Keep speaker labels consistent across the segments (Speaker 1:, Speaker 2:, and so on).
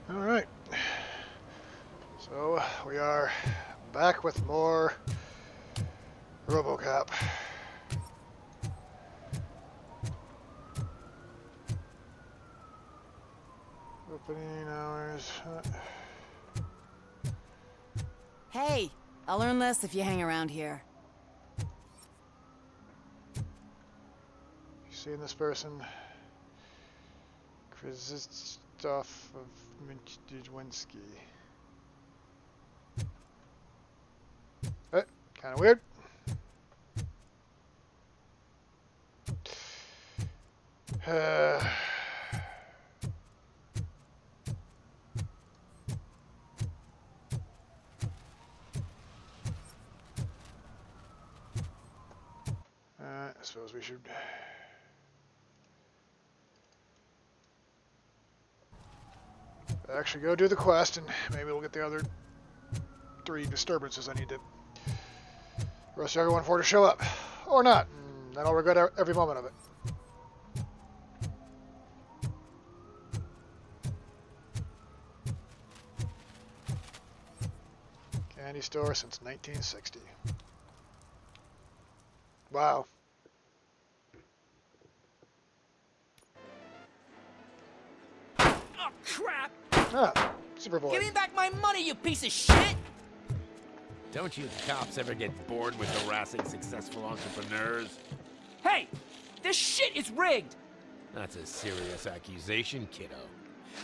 Speaker 1: Alright, so we are back with more RoboCop. Opening hours.
Speaker 2: Hey, I'll learn less if you hang around here.
Speaker 1: You seeing this person? Krzysztof of Minchdijwinski. Kind of weird. I suppose we should actually go do the quest, and maybe we'll get the other 3 disturbances I need to rush everyone for to show up. Or not. And then I'll regret every moment of it. Candy store since 1960. Wow.
Speaker 3: Oh, crap!
Speaker 1: Ah, Superboy.
Speaker 3: Give me back my money, you piece of shit!
Speaker 4: Don't you cops ever get bored with harassing successful entrepreneurs?
Speaker 3: Hey! This shit is rigged!
Speaker 4: That's a serious accusation, kiddo.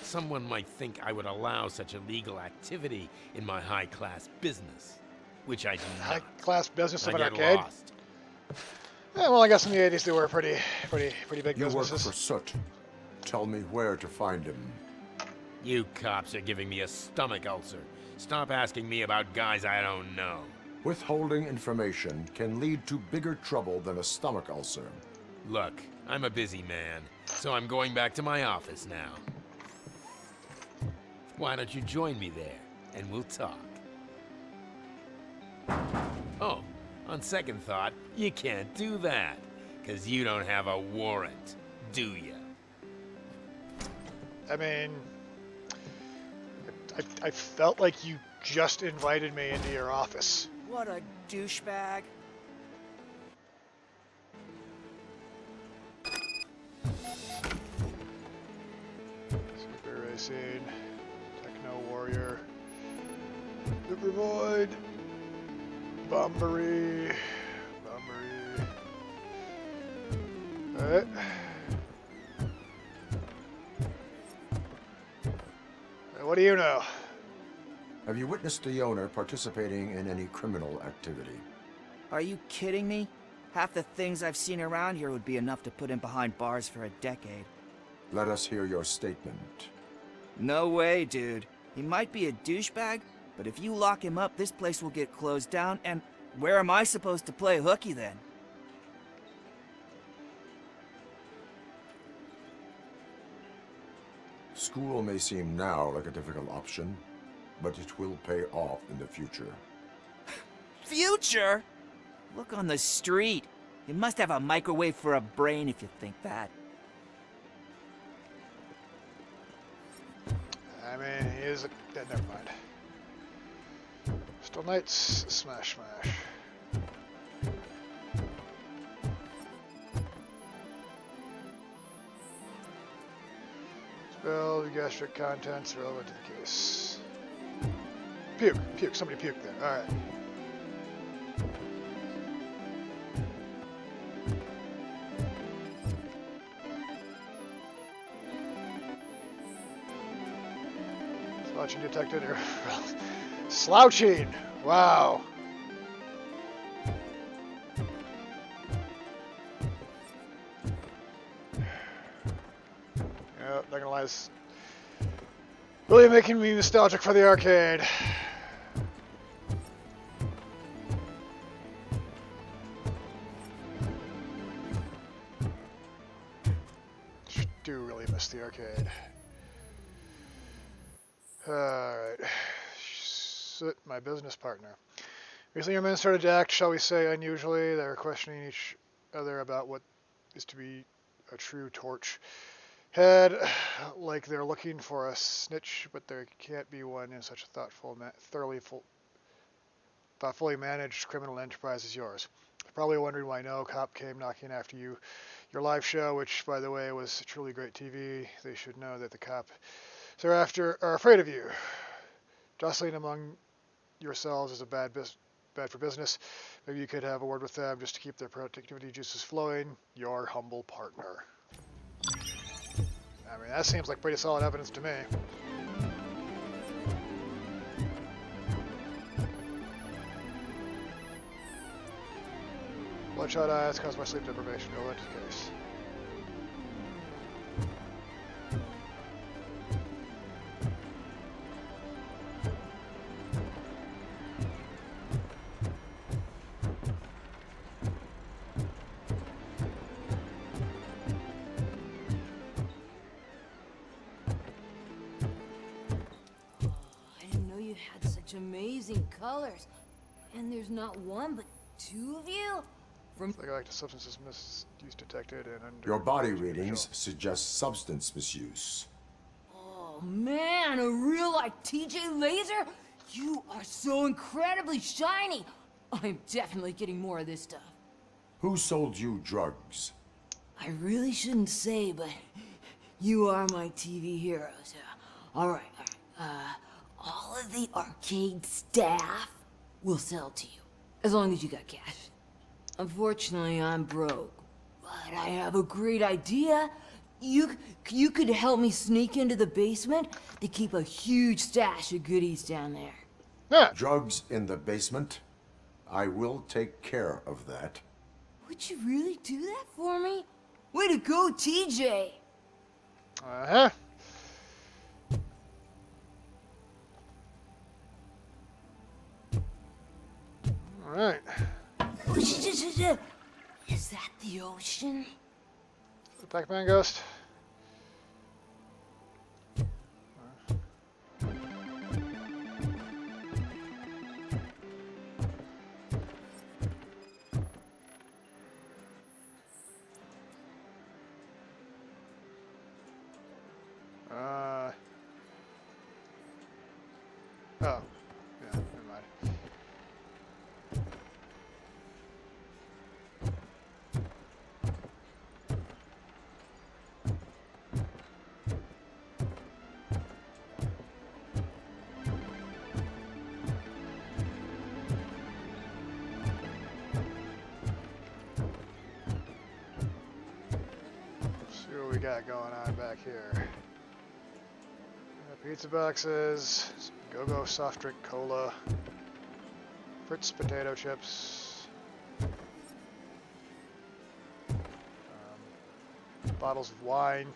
Speaker 4: Someone might think I would allow such illegal activity in my high-class business, which I do not.
Speaker 1: High-class business of
Speaker 4: I
Speaker 1: an
Speaker 4: get
Speaker 1: arcade?
Speaker 4: lost.
Speaker 1: Yeah, well, I guess in the 80s they were pretty big
Speaker 5: You work
Speaker 1: businesses.
Speaker 5: for Soot. Tell me where to find him.
Speaker 4: You cops are giving me a stomach ulcer. Stop asking me about guys I don't know.
Speaker 5: Withholding information can lead to bigger trouble than a stomach ulcer.
Speaker 4: Look, I'm a busy man, so I'm going back to my office now. Why don't you join me there, and we'll talk. Oh, on second thought, you can't do that, because you don't have a warrant, do you?
Speaker 1: I mean, I felt like you just invited me into your office.
Speaker 3: What a douchebag.
Speaker 1: Super Racing, Techno Warrior, Super Void, Bombery. Alright. What do you know?
Speaker 5: Have you witnessed the owner participating in any criminal activity?
Speaker 3: Are you kidding me? Half the things I've seen around here would be enough to put him behind bars for a decade.
Speaker 5: Let us hear your statement.
Speaker 3: No way, dude. He might be a douchebag, but if you lock him up, this place will get closed down, and where am I supposed to play hooky then?
Speaker 5: School may seem now like a difficult option, but it will pay off in the future.
Speaker 3: Future? Look on the street. You must have a microwave for a brain if you think that.
Speaker 1: I mean, he is a... Yeah, never mind. Still Knights, smash. Spell, gastric contents relevant to the case. Puke, somebody puked there, alright. Slouching detected. Slouching! Wow. Yep, not gonna lie, it's really making me nostalgic for the arcade. Do really miss the arcade. Alright. Soot, my business partner. Recently your men started to act, shall we say, unusually. They were questioning each other about what is to be a true torch. head like they're looking for a snitch, but there can't be one in such a thoughtfully managed criminal enterprise as yours. You're probably wondering why no cop came knocking after you. Your live show, which, by the way, was truly great TV, they should know that the cops thereafter are afraid of you. Jostling among yourselves is bad for business. Maybe you could have a word with them just to keep their productivity juices flowing. Your humble partner. I mean, that seems like pretty solid evidence to me. Bloodshot eyes caused by sleep deprivation. Go into the case.
Speaker 6: I didn't know you had such amazing colors. And there's not one, but two of you?
Speaker 1: Psychoactive substances misuse detected and under...
Speaker 5: Your body readings suggest substance misuse.
Speaker 6: Oh man, a real like TJ Laser? You are so incredibly shiny. I'm definitely getting more of this stuff.
Speaker 5: Who sold you drugs?
Speaker 6: I really shouldn't say, but you are my TV heroes. All right. All of the arcade staff will sell to you, as long as you got cash. Unfortunately, I'm broke, but I have a great idea. You could help me sneak into the basement. They keep a huge stash of goodies down there.
Speaker 1: Yeah.
Speaker 5: Drugs in the basement? I will take care of that.
Speaker 6: Would you really do that for me? Way to go, TJ!
Speaker 1: Uh-huh. All right.
Speaker 6: Is that the ocean?
Speaker 1: The Pac-Man ghost. Oh. Yeah, never mind. See what we got going on back here. Pizza boxes, some Go-Go soft drink cola, Fritz potato chips, bottles of wine.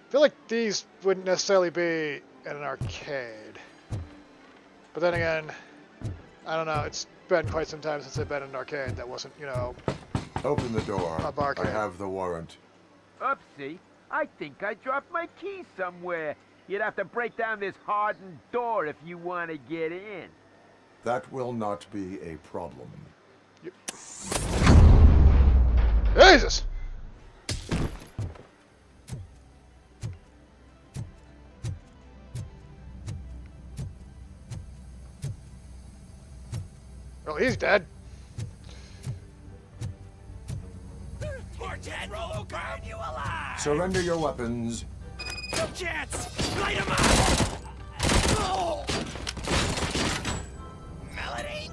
Speaker 1: I feel like these wouldn't necessarily be in an arcade. But then again, I don't know, it's been quite some time since I've been in an arcade that wasn't, you know...
Speaker 5: Open the door.
Speaker 1: A barcade.
Speaker 5: I have the warrant.
Speaker 7: Oopsie. I think I dropped my keys somewhere. You'd have to break down this hardened door if you want to get in.
Speaker 5: That will not be a problem.
Speaker 1: Jesus! Well, he's dead.
Speaker 3: Dead RoboCop, you alive?
Speaker 5: Surrender your weapons.
Speaker 3: No chance! Light him up! Oh! Melody!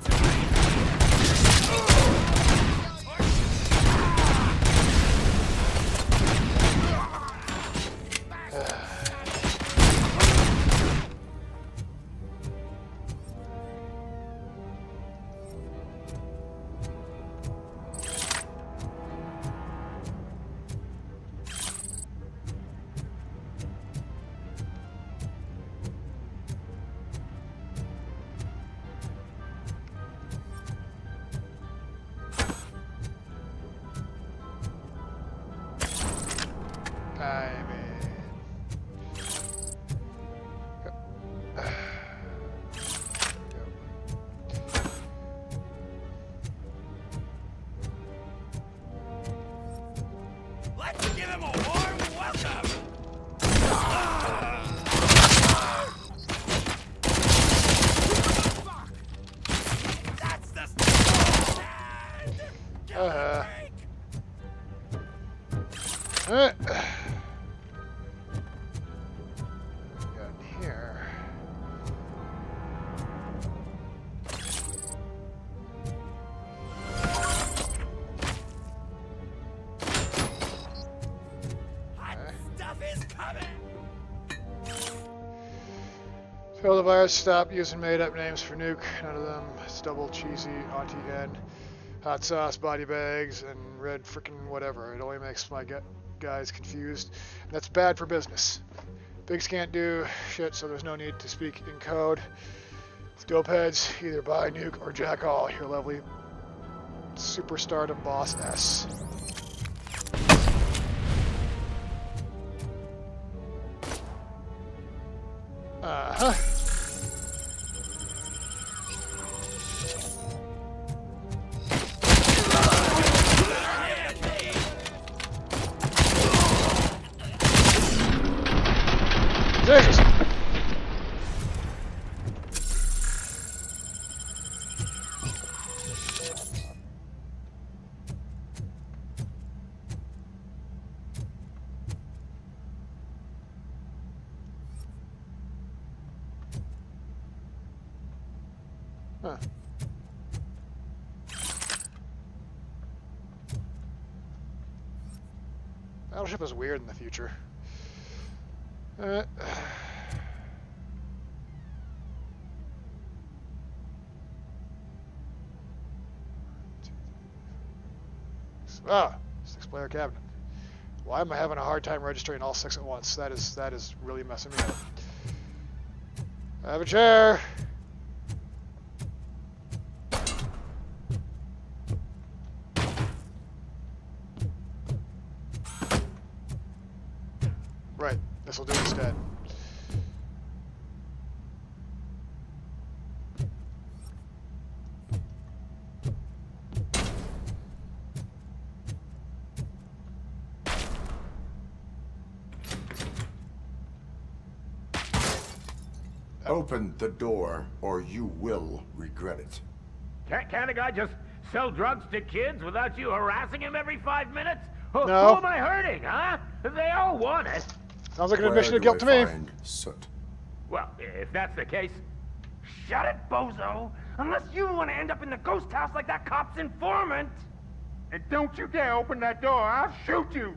Speaker 4: them a warm welcome! That's the stand!
Speaker 1: Got in here.
Speaker 4: Stuff is coming!
Speaker 1: Tell the virus stop using made-up names for nuke. None of them. It's double cheesy, Auntie N, hot sauce, body bags, and red frickin' whatever. It only makes my guys confused, and that's bad for business. Bigs can't do shit, so there's no need to speak in code. Dopeheads, either buy nuke or jack all. Your lovely superstardom boss S. Uh-huh. Jesus. Huh. Battleship is weird in the future. Ah, 6-player cabinet. Why am I having a hard time registering all 6 at once? That is really messing me up. I have a chair. Right, this will do instead.
Speaker 5: Open the door, or you will regret it.
Speaker 7: Can't a guy just sell drugs to kids without you harassing him every 5 minutes? Who
Speaker 1: No.
Speaker 7: am I hurting, huh? They all want it.
Speaker 1: Sounds like an
Speaker 5: Where
Speaker 1: admission of
Speaker 5: do
Speaker 1: guilt to
Speaker 5: I
Speaker 1: me.
Speaker 5: find Soot?
Speaker 7: Well, if that's the case, shut it, bozo. Unless you want to end up in the ghost house like that cop's informant. And don't you dare open that door. I'll shoot you.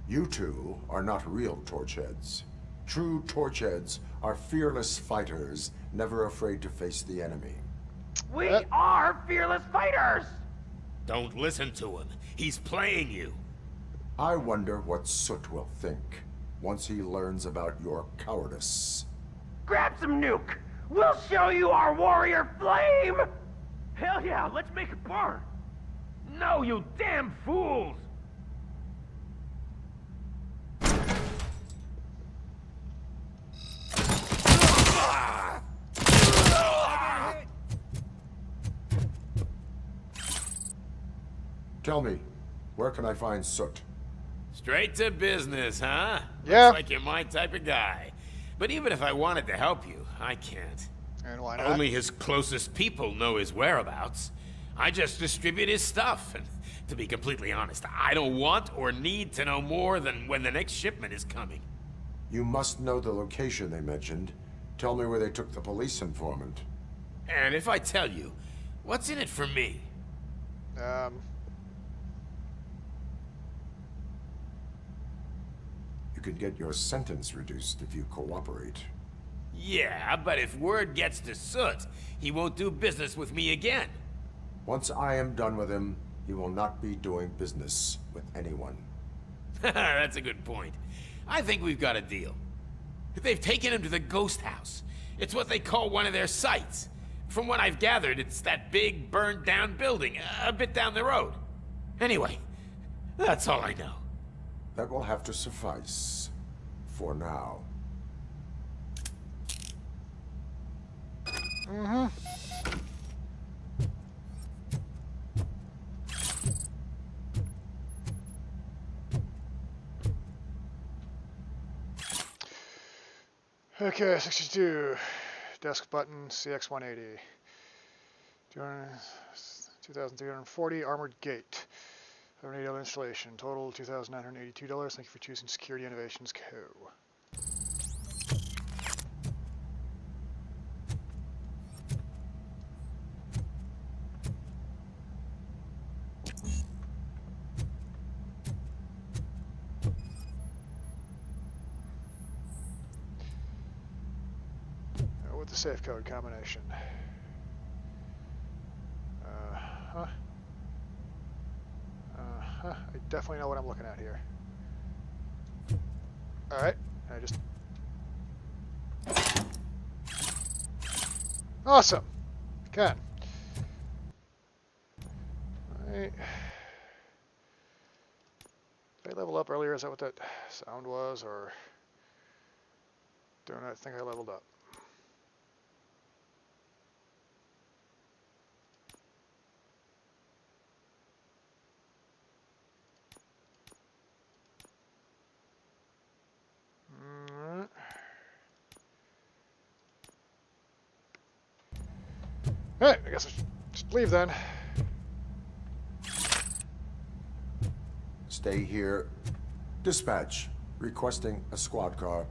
Speaker 5: You two are not real torchheads. True torchheads are fearless fighters, never afraid to face the enemy.
Speaker 7: We are fearless fighters.
Speaker 4: Don't listen to him. He's playing you.
Speaker 5: I wonder what Soot will think once he learns about your cowardice.
Speaker 7: Grab some nuke. We'll show you our warrior flame. Hell yeah, let's make it burn. No, you damn fools.
Speaker 5: Tell me, where can I find Soot?
Speaker 4: Straight to business, huh?
Speaker 1: Yeah.
Speaker 4: Looks like you're my type of guy. But even if I wanted to help you, I can't.
Speaker 1: And why not?
Speaker 4: Only his closest people know his whereabouts. I just distribute his stuff, and to be completely honest, I don't want or need to know more than when the next shipment is coming.
Speaker 5: You must know the location they mentioned. Tell me where they took the police informant.
Speaker 4: And if I tell you, what's in it for me?
Speaker 5: You could get your sentence reduced if you cooperate.
Speaker 4: Yeah, but if word gets to Soot, he won't do business with me again.
Speaker 5: Once I am done with him, he will not be doing business with anyone.
Speaker 4: That's a good point. I think we've got a deal. They've taken him to the ghost house. It's what they call one of their sites. From what I've gathered, it's that big, burned-down building a bit down the road. Anyway, that's all I know.
Speaker 5: That will have to suffice. For now.
Speaker 1: Mm-hmm. Okay, 62. Desk button, CX180. 2,340, armored gate. $180 installation. Total $2,982. Thank you for choosing Security Innovations Co. With the safe code combination. Huh. I definitely know what I'm looking at here. Alright, I just... Awesome! Can. Right. Did I level up earlier? Is that what that sound was? Or... don't I think I leveled up? Alright, I guess I should just leave then.
Speaker 5: Stay here. Dispatch. Requesting a squad car.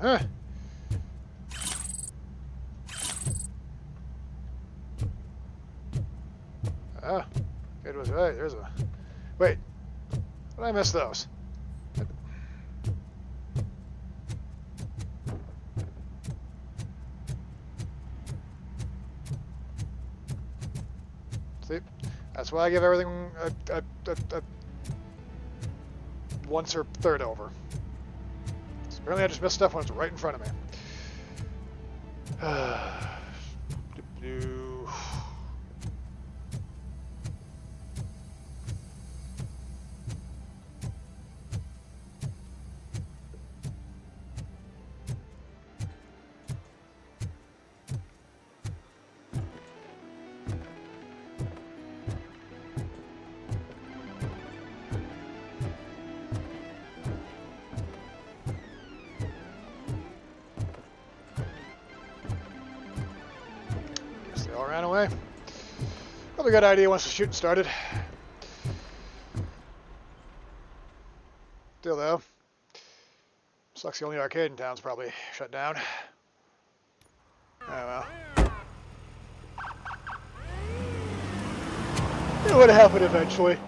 Speaker 1: Huh. Oh, it was right. There's a... Wait. Did I miss those? See? That's why I give everything a once or third over. Apparently I just missed stuff when it's right in front of me. All ran away. Probably a good idea once the shooting started. Still though, sucks the only arcade in town's probably shut down. Oh well. It would happen eventually.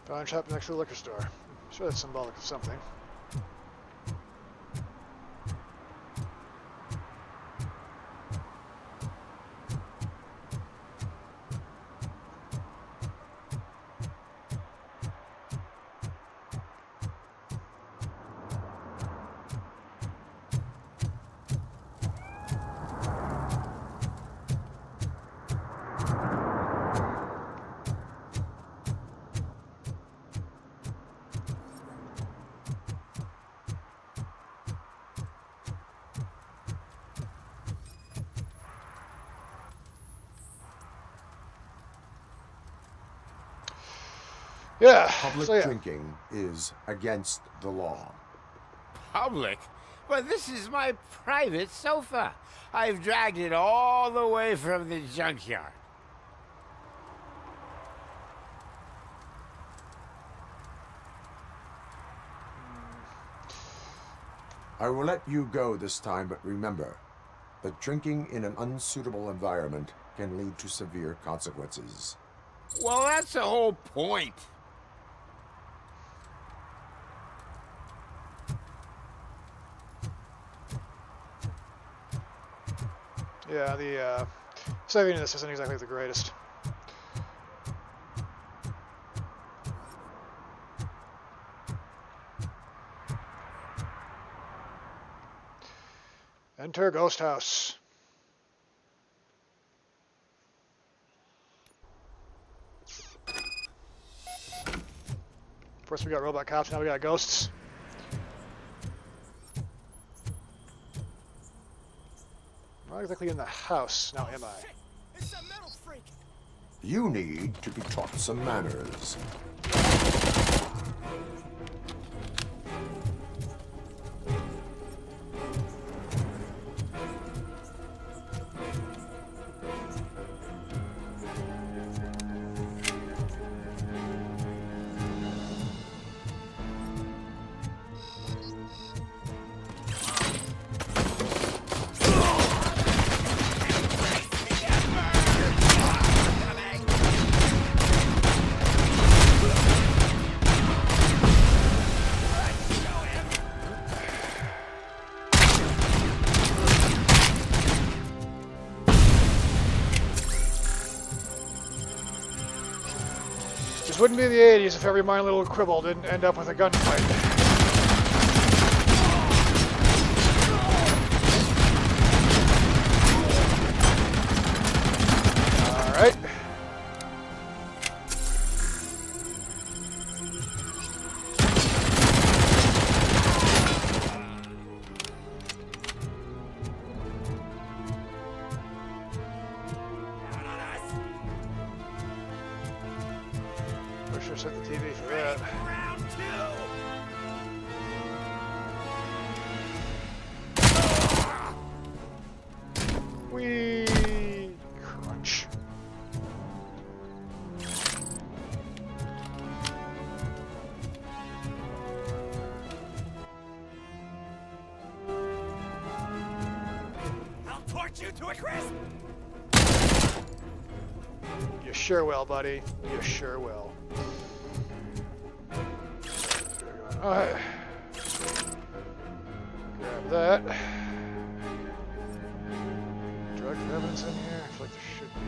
Speaker 1: Pawn shop next to the liquor store. Sure that's symbolic of something. Yeah.
Speaker 5: Public
Speaker 1: So, yeah.
Speaker 5: drinking is against the law.
Speaker 4: Public? but this is my private sofa. I've dragged it all the way from the junkyard.
Speaker 5: I will let you go this time, but remember that drinking in an unsuitable environment can lead to severe consequences.
Speaker 4: Well, that's the whole point.
Speaker 1: Yeah, the saving this isn't exactly the greatest. Enter Ghost House. First we got robot cops, now we got ghosts. Not exactly in the house, now am I?
Speaker 3: It's a metal freak.
Speaker 5: You need to be taught some manners.
Speaker 1: This wouldn't be the 80s if every minor little quibble didn't end up with a gunfight. Alright. Should set the TV for that.
Speaker 3: Round two.
Speaker 1: Whee! Crunch.
Speaker 3: I'll torch you to a crisp.
Speaker 1: You sure will, buddy. You sure will. Alright. Grab that. Drug evidence in here? I feel like there should be.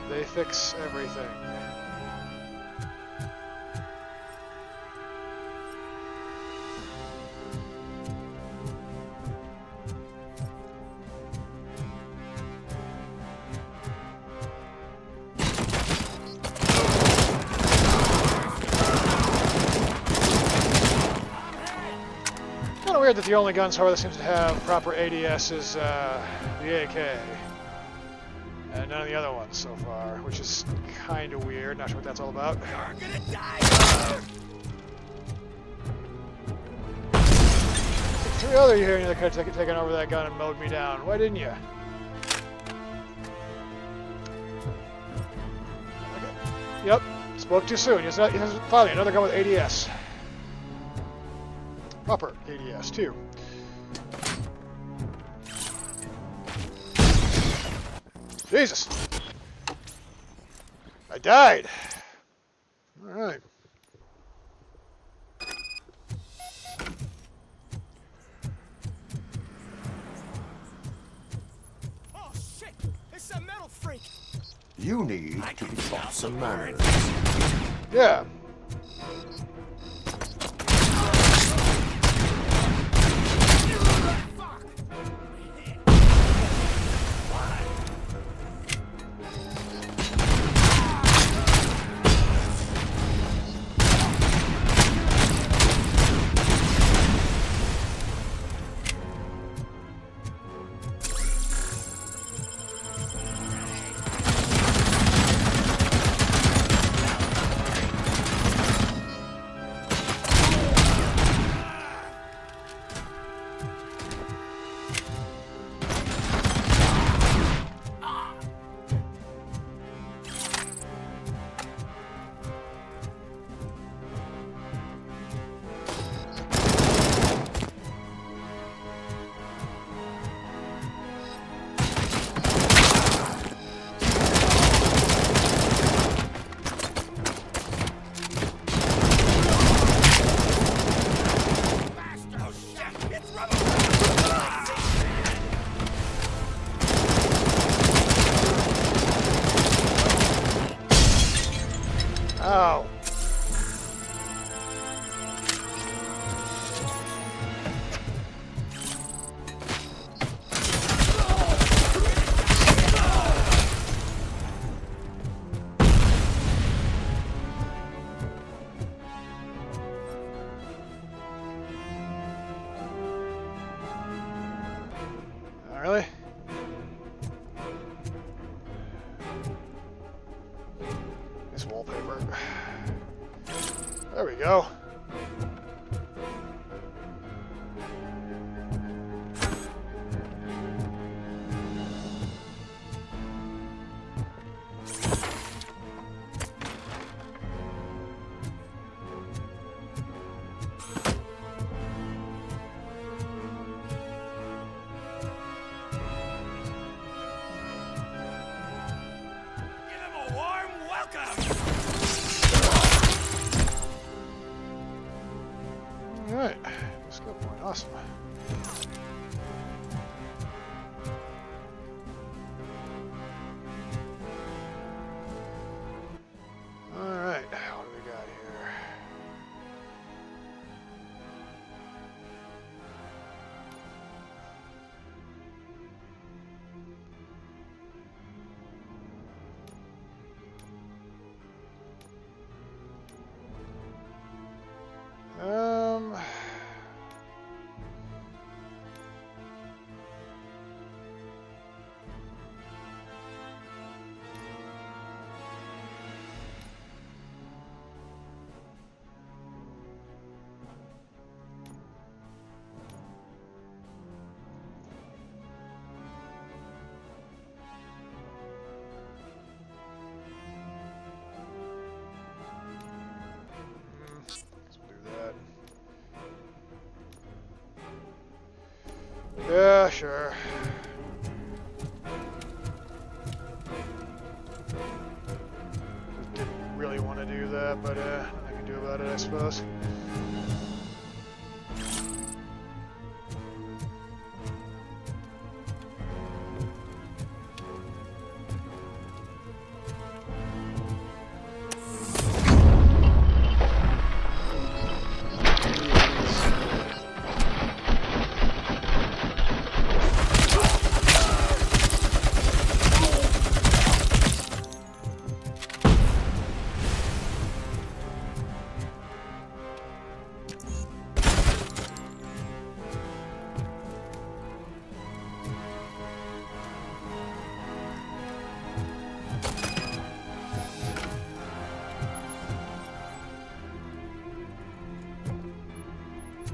Speaker 1: They fix everything. Kind of weird that the only gun so far that seems to have proper ADS is the AK. And none of the other ones so far, which is kind of weird. Not sure what that's all about.
Speaker 3: You're gonna die.
Speaker 1: Three other you here that could have taken over that gun and mowed me down. Why didn't you? Okay. Yep, spoke too soon. Finally, another gun with ADS. Proper ADS, too. Jesus! I died! Alright.
Speaker 3: Oh shit! It's a metal freak.
Speaker 5: You need to be taught some manners.
Speaker 1: Yeah. Oh. Oh, really? This wallpaper. There we go.
Speaker 4: Give him a warm welcome!
Speaker 1: Alright. Skill point. Awesome. Alright. What do we got here? Um... Guess we'll do that. Yeah, sure. Didn't really want to do that, but nothing I can do about it, I suppose.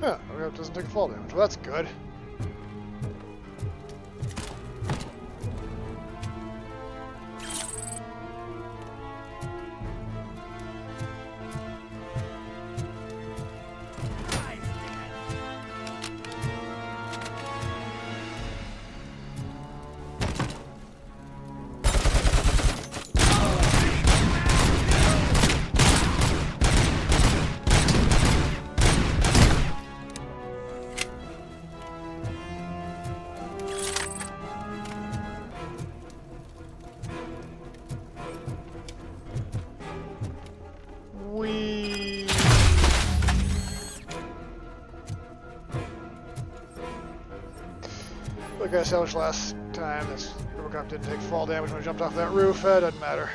Speaker 1: Yeah, it doesn't take fall damage. Well, that's good. Whee! Like I established last time, this RoboCop didn't take fall damage when I jumped off that roof. That doesn't matter.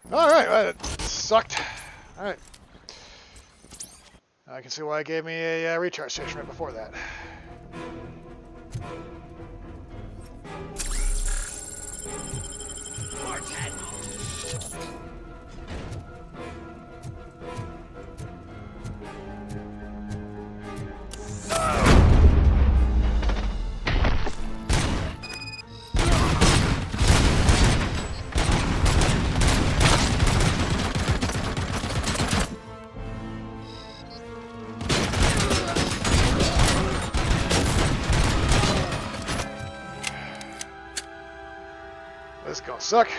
Speaker 1: Alright, well, it sucked. Alright. I can see why it gave me a recharge station right before that. suck.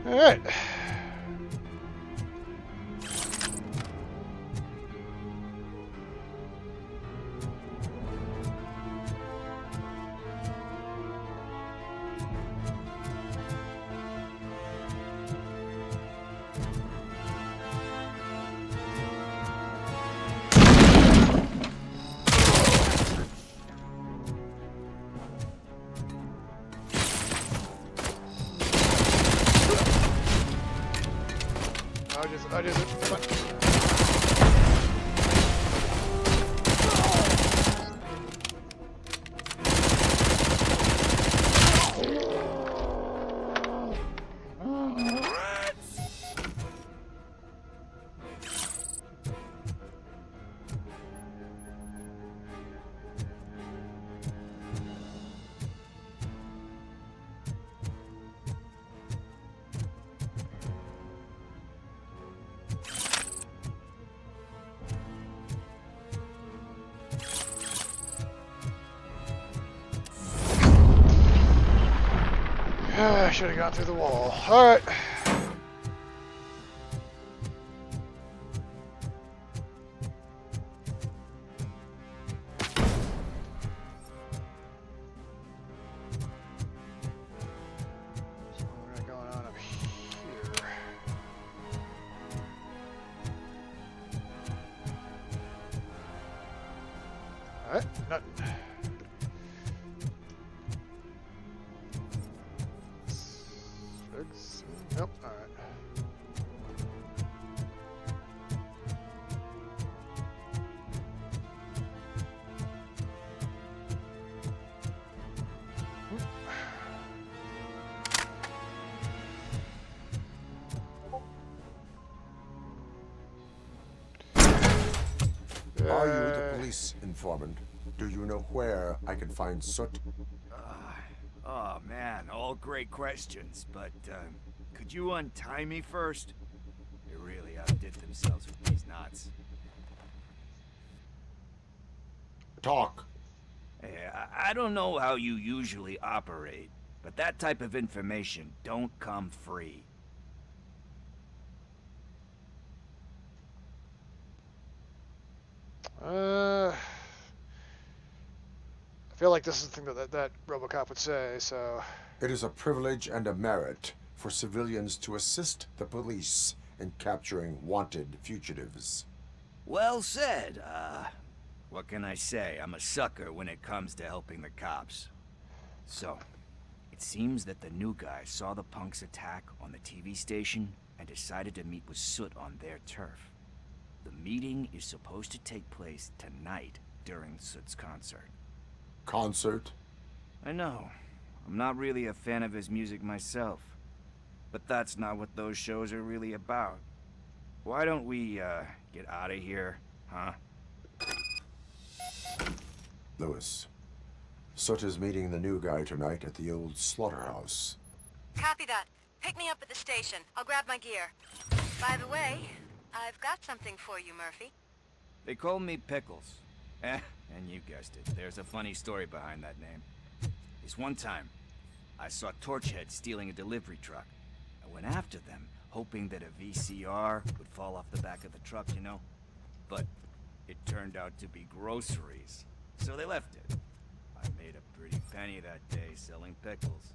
Speaker 1: All right. I just, come on. I should have gone through the wall. All right. So what we got going on up here? All right, nothing. Nope, alright.
Speaker 5: Are you the police informant? Do you know where I can find Soot?
Speaker 3: Oh man, all great questions, but could you untie me first? They really outdid themselves with these knots.
Speaker 5: Talk.
Speaker 3: Hey, I don't know how you usually operate, but that type of information don't come free.
Speaker 1: I feel like this is the thing that RoboCop would say, so...
Speaker 5: It is a privilege and a merit for civilians to assist the police in capturing wanted fugitives.
Speaker 3: Well said. What can I say? I'm a sucker when it comes to helping the cops. So, it seems that the new guy saw the punks attack on the TV station and decided to meet with Soot on their turf. The meeting is supposed to take place tonight during Soot's concert.
Speaker 5: Concert?
Speaker 3: I know. I'm not really a fan of his music myself. But that's not what those shows are really about. Why don't we, get out of here, huh?
Speaker 5: Lewis. Soot is meeting the new guy tonight at the old slaughterhouse.
Speaker 8: Copy that. Pick me up at the station. I'll grab my gear. By the way, I've got something for you, Murphy.
Speaker 3: They call me Pickles. And you guessed it. There's a funny story behind that name. This one time, I saw Torchhead stealing a delivery truck. I went after them, hoping that a VCR would fall off the back of the truck, you know? But it turned out to be groceries. So they left it. I made a pretty penny that day selling pickles.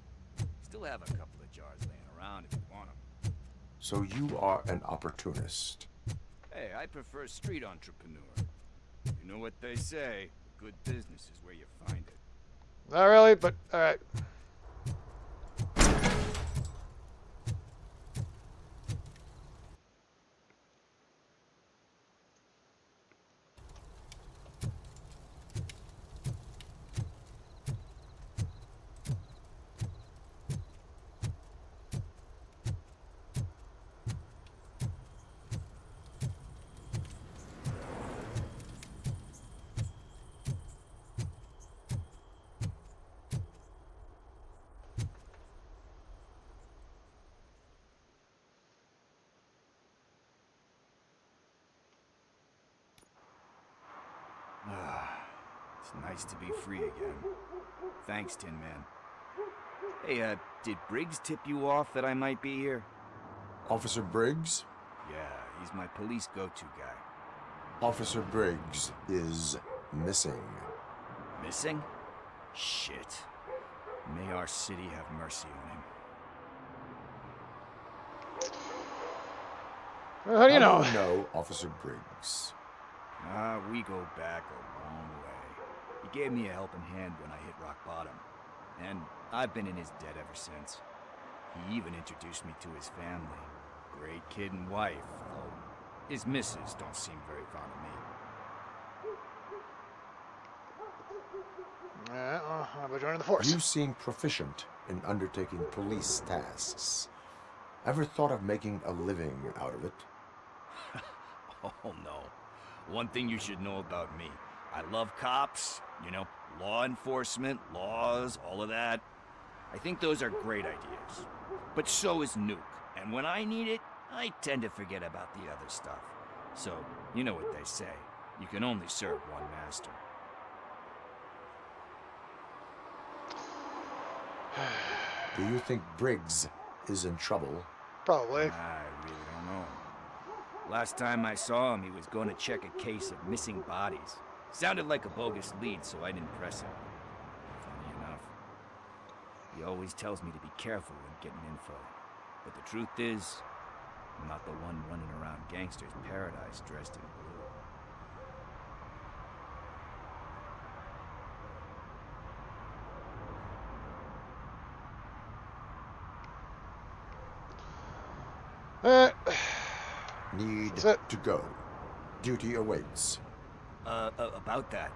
Speaker 3: Still have a couple of jars laying around if you want them.
Speaker 5: So you are an opportunist.
Speaker 3: Hey, I prefer street entrepreneur. You know what they say, good business is where you find it.
Speaker 1: Not really, but alright.
Speaker 3: It's nice to be free again. Thanks, Tin Man. Hey, did Briggs tip you off that I might be here?
Speaker 5: Officer Briggs?
Speaker 3: Yeah, he's my police go-to guy.
Speaker 5: Officer Briggs is missing.
Speaker 3: Missing? Shit. May our city have mercy on him.
Speaker 1: How do you know?
Speaker 5: How do you know Officer Briggs?
Speaker 3: We go back a long way. He gave me a helping hand when I hit rock bottom. And I've been in his debt ever since. He even introduced me to his family. Great kid and wife, though his missus don't seem very fond of me.
Speaker 1: How about joining the force?
Speaker 5: You seem proficient in undertaking police tasks. Ever thought of making a living out of it?
Speaker 3: Oh no. One thing you should know about me. I love cops, you know, law enforcement, laws, all of that. I think those are great ideas. But so is Nuke. And when I need it, I tend to forget about the other stuff. So, you know what they say. You can only serve one master.
Speaker 5: Do you think Briggs is in trouble?
Speaker 1: Probably.
Speaker 3: I really don't know. Last time I saw him, he was going to check a case of missing bodies. Sounded like a bogus lead, so I didn't press him. Funny enough. He always tells me to be careful when getting info. But the truth is, I'm not the one running around gangsters' paradise dressed in blue.
Speaker 5: Need
Speaker 1: That's it.
Speaker 5: to go. Duty awaits.
Speaker 3: About that,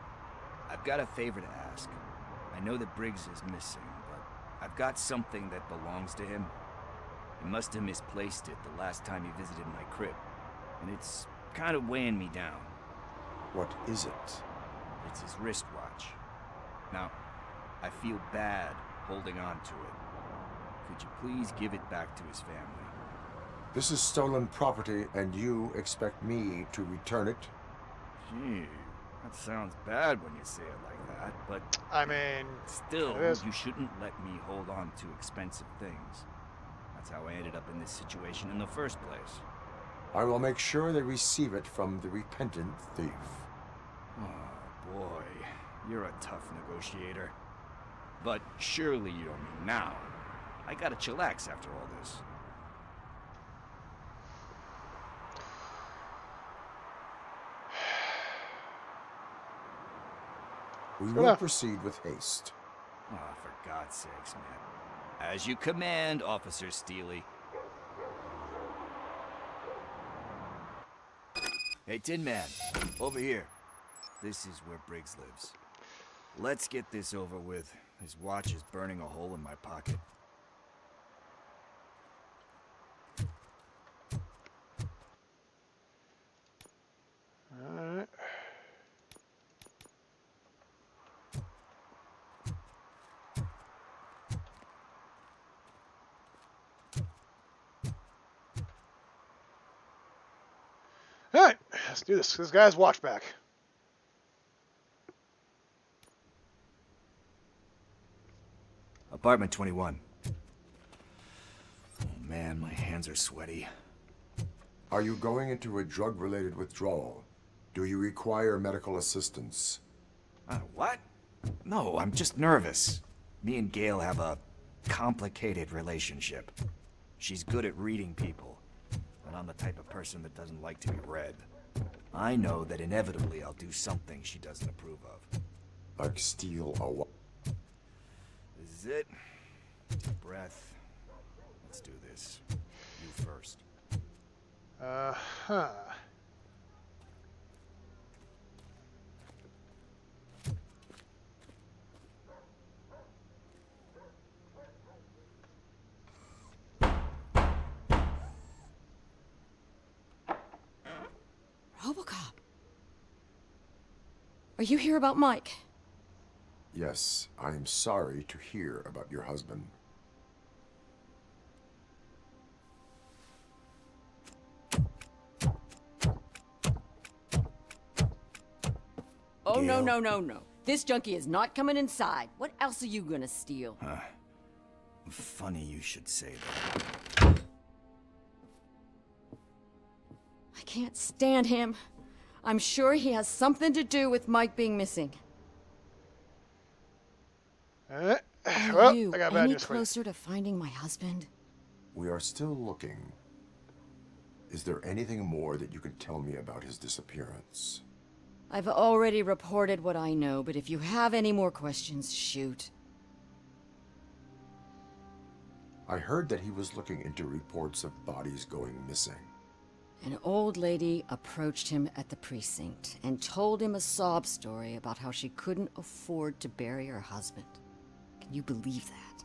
Speaker 3: I've got a favor to ask. I know that Briggs is missing, but I've got something that belongs to him. He must have misplaced it the last time he visited my crib, and it's kind of weighing me down.
Speaker 5: What is it?
Speaker 3: It's his wristwatch. Now, I feel bad holding on to it. Could you please give it back to his family?
Speaker 5: This is stolen property, and you expect me to return it?
Speaker 3: Gee, that sounds bad when you say it like that, but
Speaker 1: I mean,
Speaker 3: still,
Speaker 1: it is.
Speaker 3: you shouldn't let me hold on to expensive things. That's how I ended up in this situation in the first place.
Speaker 5: I will make sure they receive it from the repentant thief.
Speaker 3: Oh, boy. You're a tough negotiator. But surely you don't mean now. I gotta chillax after all this.
Speaker 5: We will proceed with haste.
Speaker 3: Oh, for God's sakes, man. As you command, Officer Steely. Hey, Tin Man, over here. This is where Briggs lives. Let's get this over with. His watch is burning a hole in my pocket.
Speaker 1: alright. Alright, let's do this. This guy's watch back.
Speaker 3: Apartment 21. Oh man, my hands are sweaty.
Speaker 5: Are you going into a drug-related withdrawal? Do you require medical assistance?
Speaker 3: What? No, I'm just nervous. Me and Gail have a complicated relationship. She's good at reading people, but I'm the type of person that doesn't like to be read. I know that inevitably I'll do something she doesn't approve of.
Speaker 5: Like steal a
Speaker 3: This is it. Deep breath. Let's do this. You first.
Speaker 1: Uh-huh.
Speaker 9: RoboCop. Are you here about Mike?
Speaker 5: Yes, I am sorry to hear about your husband.
Speaker 9: Oh, no,
Speaker 3: Gail?
Speaker 9: no, no, no.
Speaker 2: This junkie is not coming inside. What else are you gonna steal?
Speaker 3: Funny you should say that.
Speaker 2: I can't stand him. I'm sure he has something to do with Mike being missing.
Speaker 1: Well,
Speaker 2: Are you
Speaker 1: I got bad
Speaker 2: any
Speaker 1: news for you.
Speaker 2: closer to finding my husband?
Speaker 5: We are still looking. Is there anything more that you could tell me about his disappearance?
Speaker 2: I've already reported what I know, but if you have any more questions, shoot.
Speaker 5: I heard that he was looking into reports of bodies going missing.
Speaker 2: An old lady approached him at the precinct and told him a sob story about how she couldn't afford to bury her husband. Can you believe that?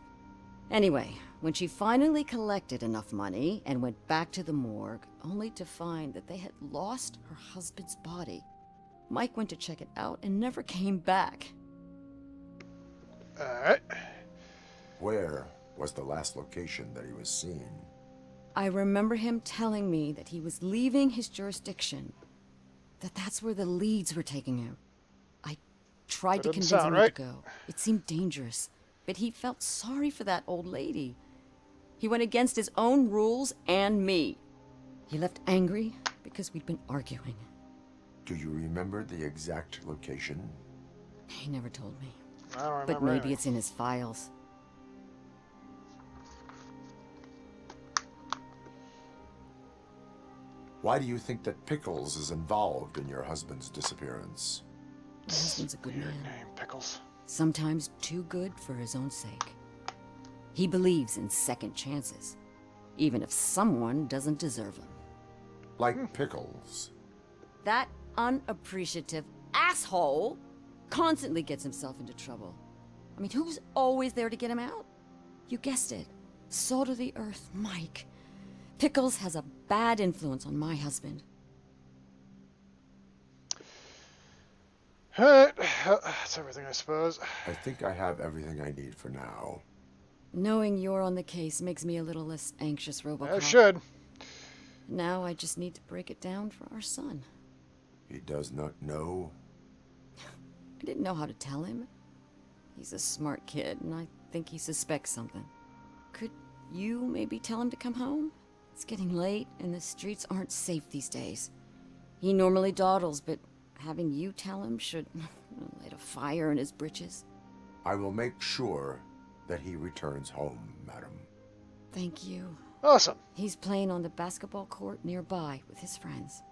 Speaker 2: Anyway, when she finally collected enough money and went back to the morgue, only to find that they had lost her husband's body, Mike went to check it out and never came back.
Speaker 1: Alright.
Speaker 5: Where was the last location that he was seen?
Speaker 2: I remember him telling me that he was leaving his jurisdiction, that's where the leads were taking him. I tried to
Speaker 1: That doesn't
Speaker 2: convince him
Speaker 1: sound
Speaker 2: not
Speaker 1: right.
Speaker 2: to go. It seemed dangerous, but he felt sorry for that old lady. He went against his own rules and me. He left angry because we'd been arguing.
Speaker 5: Do you remember the exact location?
Speaker 2: He never told me.
Speaker 1: I don't remember
Speaker 2: But maybe
Speaker 1: anything.
Speaker 2: it's in his files.
Speaker 5: Why do you think that Pickles is involved in your husband's disappearance?
Speaker 2: My husband's a good
Speaker 1: Weird
Speaker 2: man.
Speaker 1: name, Pickles.
Speaker 2: Sometimes too good for his own sake. He believes in second chances, even if someone doesn't deserve them.
Speaker 5: Like Pickles.
Speaker 2: That unappreciative asshole constantly gets himself into trouble. I mean, who's always there to get him out? You guessed it. Salt of the earth, Mike. Pickles has a bad influence on my husband.
Speaker 1: Alright. That's everything, I suppose.
Speaker 5: I think I have everything I need for now.
Speaker 2: Knowing you're on the case makes me a little less anxious, RoboCop.
Speaker 1: I should.
Speaker 2: Now I just need to break it down for our son.
Speaker 5: He does not know.
Speaker 2: I didn't know how to tell him. He's a smart kid, and I think he suspects something. Could you maybe tell him to come home? It's getting late, and the streets aren't safe these days. He normally dawdles, but having you tell him should light a fire in his britches.
Speaker 5: I will make sure that he returns home, madam.
Speaker 2: Thank you.
Speaker 1: Awesome.
Speaker 2: He's playing on the basketball court nearby with his friends.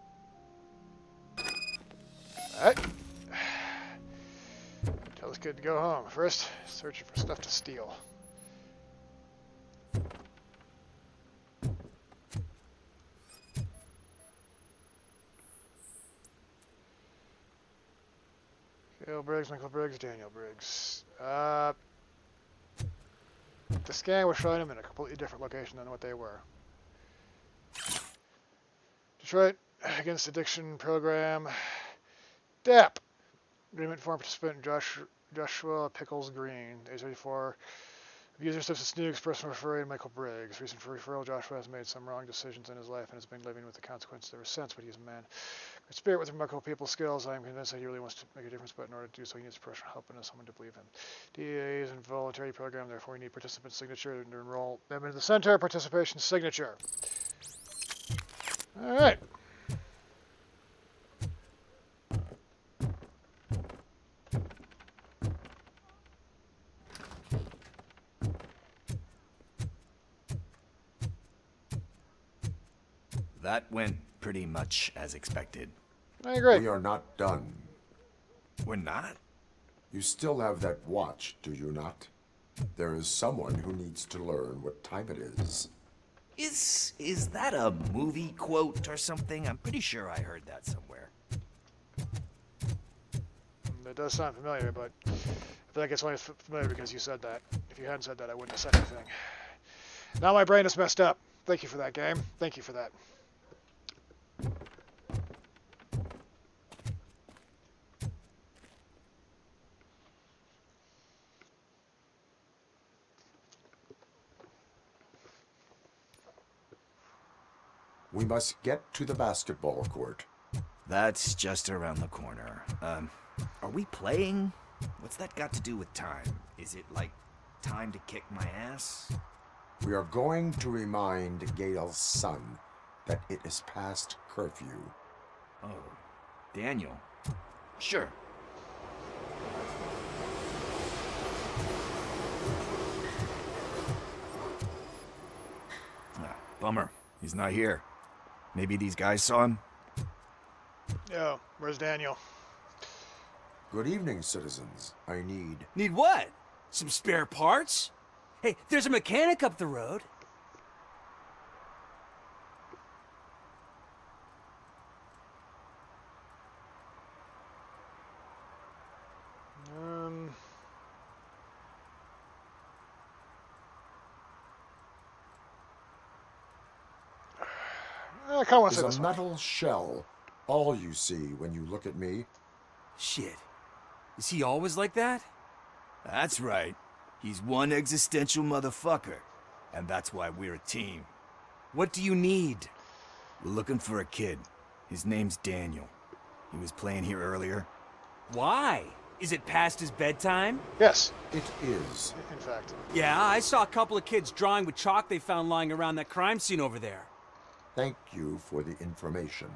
Speaker 1: Alright. Tell this kid to go home. First, searching for stuff to steal. Gail Briggs, Michael Briggs, Daniel Briggs. The scan was showing them in a completely different location than what they were. Detroit Against Addiction Program. DAP. Agreement form participant Joshua Pickles Green. Age 34. Abuser substance nukes, personal referee, Michael Briggs. Reason for referral, Joshua has made some wrong decisions in his life and has been living with the consequences ever since, but he's a man. Great spirit with remarkable people skills. I am convinced that he really wants to make a difference, but in order to do so, he needs professional help and someone to believe him. DEA is a voluntary program, therefore we need participants' signature to enroll them into the center. Participation signature. Alright.
Speaker 3: That went pretty much as expected.
Speaker 1: I agree.
Speaker 5: We are not done.
Speaker 3: We're not?
Speaker 5: You still have that watch, do you not? There is someone who needs to learn what time it is.
Speaker 3: Is that a movie quote or something? I'm pretty sure I heard that somewhere.
Speaker 1: That does sound familiar, but I feel like it's only familiar because you said that. If you hadn't said that, I wouldn't have said anything. Now my brain is messed up. Thank you for that, game. Thank you for that.
Speaker 5: We must get to the basketball court.
Speaker 3: That's just around the corner. Are we playing? What's that got to do with time? Is it like time to kick my ass?
Speaker 5: We are going to remind Gail's son that it is past curfew.
Speaker 3: Oh, Daniel. Sure. Ah, bummer. He's not here. Maybe these guys saw him?
Speaker 1: Yo, where's Daniel?
Speaker 5: Good evening, citizens. I need...
Speaker 9: Need what? Some spare parts? Hey, there's a mechanic up the road.
Speaker 1: I kind of want to
Speaker 5: Is
Speaker 1: say
Speaker 5: a
Speaker 1: this one.
Speaker 5: metal shell all you see when you look at me?
Speaker 9: Shit. Is he always like that?
Speaker 3: That's right. He's one existential motherfucker. And that's why we're a team.
Speaker 9: What do you need?
Speaker 3: We're looking for a kid. His name's Daniel. He was playing here earlier.
Speaker 9: Why? Is it past his bedtime?
Speaker 1: Yes,
Speaker 5: It is.
Speaker 1: in fact.
Speaker 9: Yeah, I saw a couple of kids drawing with chalk they found lying around that crime scene over there.
Speaker 5: Thank you for the information.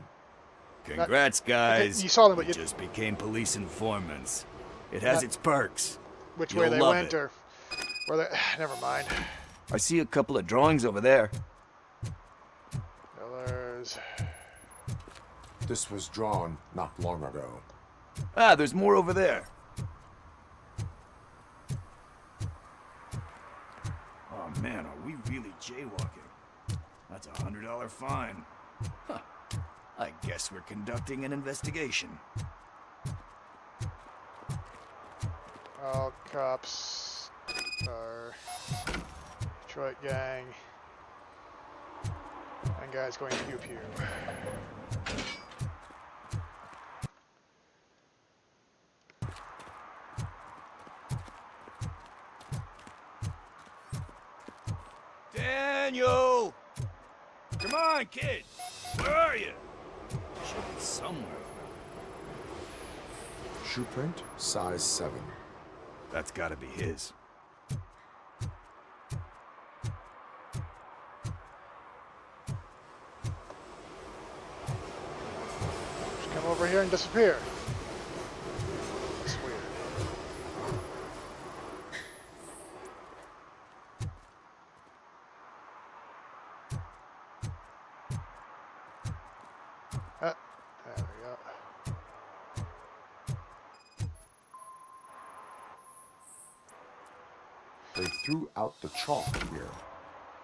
Speaker 3: Congrats, guys.
Speaker 1: You saw them, but
Speaker 3: You
Speaker 1: you...
Speaker 3: just became police informants. It has its perks.
Speaker 1: Which
Speaker 3: You'll
Speaker 1: way they
Speaker 3: love
Speaker 1: went,
Speaker 3: it.
Speaker 1: or... Where they... Never mind.
Speaker 3: I see a couple of drawings over there.
Speaker 1: There's...
Speaker 5: This was drawn not long ago.
Speaker 3: Ah, there's more over there. Oh man, are we really jaywalking? That's a $100 fine. Huh. I guess we're conducting an investigation.
Speaker 1: All cops are Detroit gang. And guys going pew pew.
Speaker 3: Daniel! Come on, kid! Where are you? Should be somewhere.
Speaker 5: Shoe print, size 7.
Speaker 3: That's gotta be his.
Speaker 1: Just come over here and disappear. That's weird. There we go.
Speaker 5: They threw out the chalk here.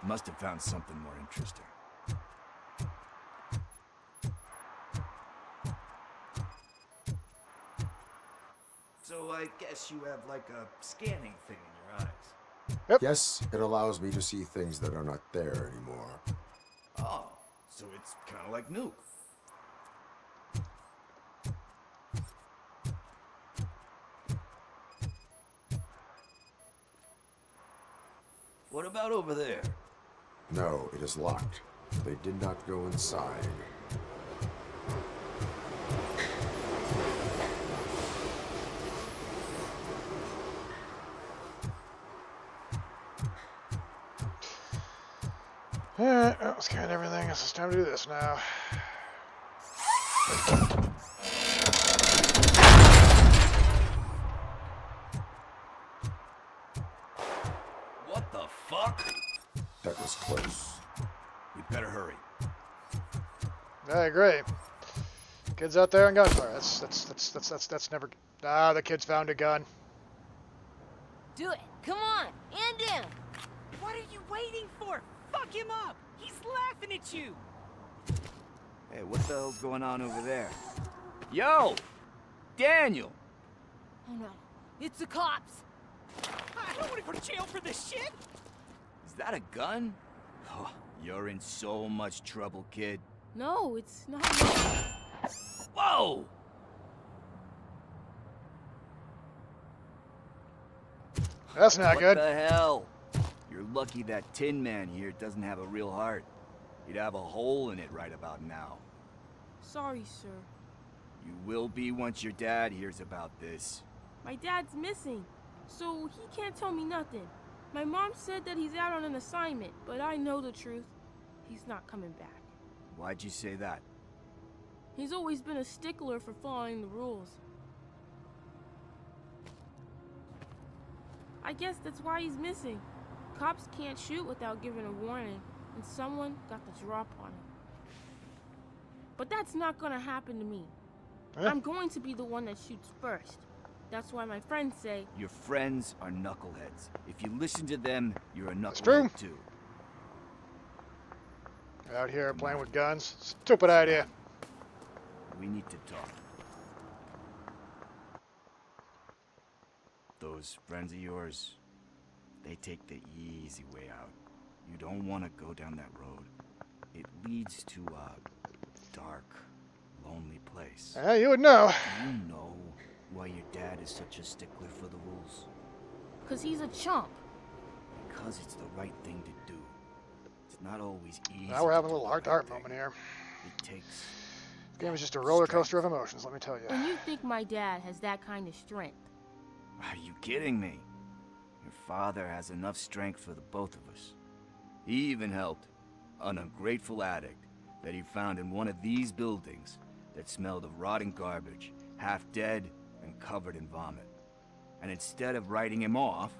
Speaker 3: Must have found something more interesting. So I guess you have like a scanning thing in your eyes.
Speaker 1: Yep.
Speaker 5: Yes, it allows me to see things that are not there anymore.
Speaker 3: Oh, so it's kind of like Nuke. What about over there?
Speaker 5: No, it is locked. They did not go inside.
Speaker 1: Alright, well, scan everything. Guess it's time to do this now.
Speaker 3: What the fuck?
Speaker 5: That was close.
Speaker 3: We better hurry.
Speaker 1: I agree. Kids out there and gunfire. That's never. Ah, the kids found a gun.
Speaker 6: Do it. Come on. End him.
Speaker 9: What are you waiting for? Fuck him up! He's laughing at you!
Speaker 3: Hey, what the hell's going on over there? Yo! Daniel!
Speaker 6: Oh no. It's the cops.
Speaker 9: I don't want to go to jail for this shit!
Speaker 3: Is that a gun? Oh, you're in so much trouble, kid.
Speaker 6: No, it's not.
Speaker 3: Whoa!
Speaker 1: That's not
Speaker 3: What
Speaker 1: good.
Speaker 3: the hell? You're lucky that Tin Man here doesn't have a real heart. He'd have a hole in it right about now.
Speaker 6: Sorry, sir.
Speaker 3: You will be once your dad hears about this.
Speaker 10: My dad's missing, so he can't tell me nothing. My mom said that he's out on an assignment, but I know the truth. He's not coming back.
Speaker 3: Why'd you say that?
Speaker 10: He's always been a stickler for following the rules. I guess that's why he's missing. Cops can't shoot without giving a warning, and someone got the drop on him. But that's not gonna happen to me. I'm going to be the one that shoots first. That's why my friends say...
Speaker 3: Your friends are knuckleheads. If you listen to them, you're a
Speaker 1: That's true.
Speaker 3: knucklehead too.
Speaker 1: Out here playing with guns. Stupid idea.
Speaker 3: We need to talk. Those friends of yours, they take the easy way out. You don't want to go down that road. It leads to a dark, lonely place.
Speaker 1: Yeah, you would know.
Speaker 3: Do you know why your dad is such a stickler for the rules?
Speaker 10: 'Cause he's a chump.
Speaker 3: Because it's the right thing to do. It's not always easy.
Speaker 1: Now we're having a
Speaker 3: to do
Speaker 1: little
Speaker 3: the
Speaker 1: heart-to-heart
Speaker 3: right thing.
Speaker 1: moment here.
Speaker 3: It takes...
Speaker 1: This game is just a roller coaster of emotions, let me tell you.
Speaker 10: And you think my dad has that kind of strength?
Speaker 3: Are you kidding me? Your father has enough strength for the both of us. He even helped an ungrateful addict that he found in one of these buildings that smelled of rotting garbage, half dead and covered in vomit. And instead of writing him off,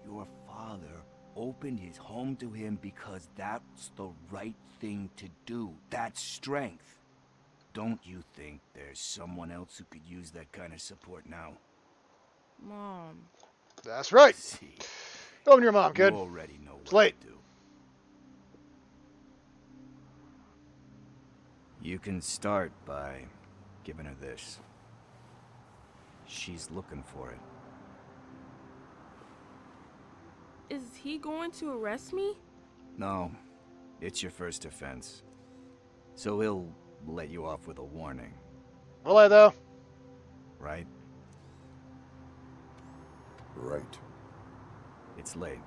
Speaker 3: your father opened his home to him because that's the right thing to do. That's strength. Don't you think there's someone else who could use that kind of support now?
Speaker 10: Mom.
Speaker 1: That's right.
Speaker 3: See,
Speaker 1: Go to your mom, kid.
Speaker 3: you already know
Speaker 1: It's
Speaker 3: what
Speaker 1: late.
Speaker 3: to do. You can start by giving her this. She's looking for it.
Speaker 10: Is he going to arrest me?
Speaker 3: No, it's your first offense. So he'll let you off with a warning,
Speaker 1: Will I, though?
Speaker 3: right?
Speaker 5: Right.
Speaker 3: It's late.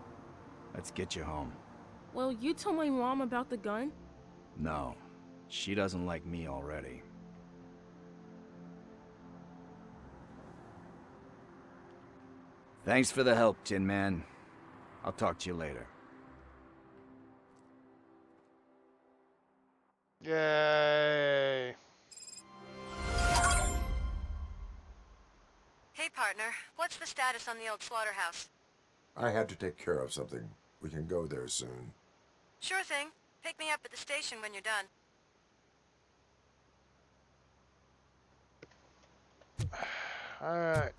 Speaker 3: Let's get you home.
Speaker 10: Well, you told my mom about the gun?
Speaker 3: No, she doesn't like me already. Thanks for the help, Tin Man. I'll talk to you later.
Speaker 1: Yay.
Speaker 8: Hey, partner. What's the status on the old slaughterhouse?
Speaker 5: I had to take care of something. We can go there soon.
Speaker 8: Sure thing. Pick me up at the station when you're done.
Speaker 1: Alright.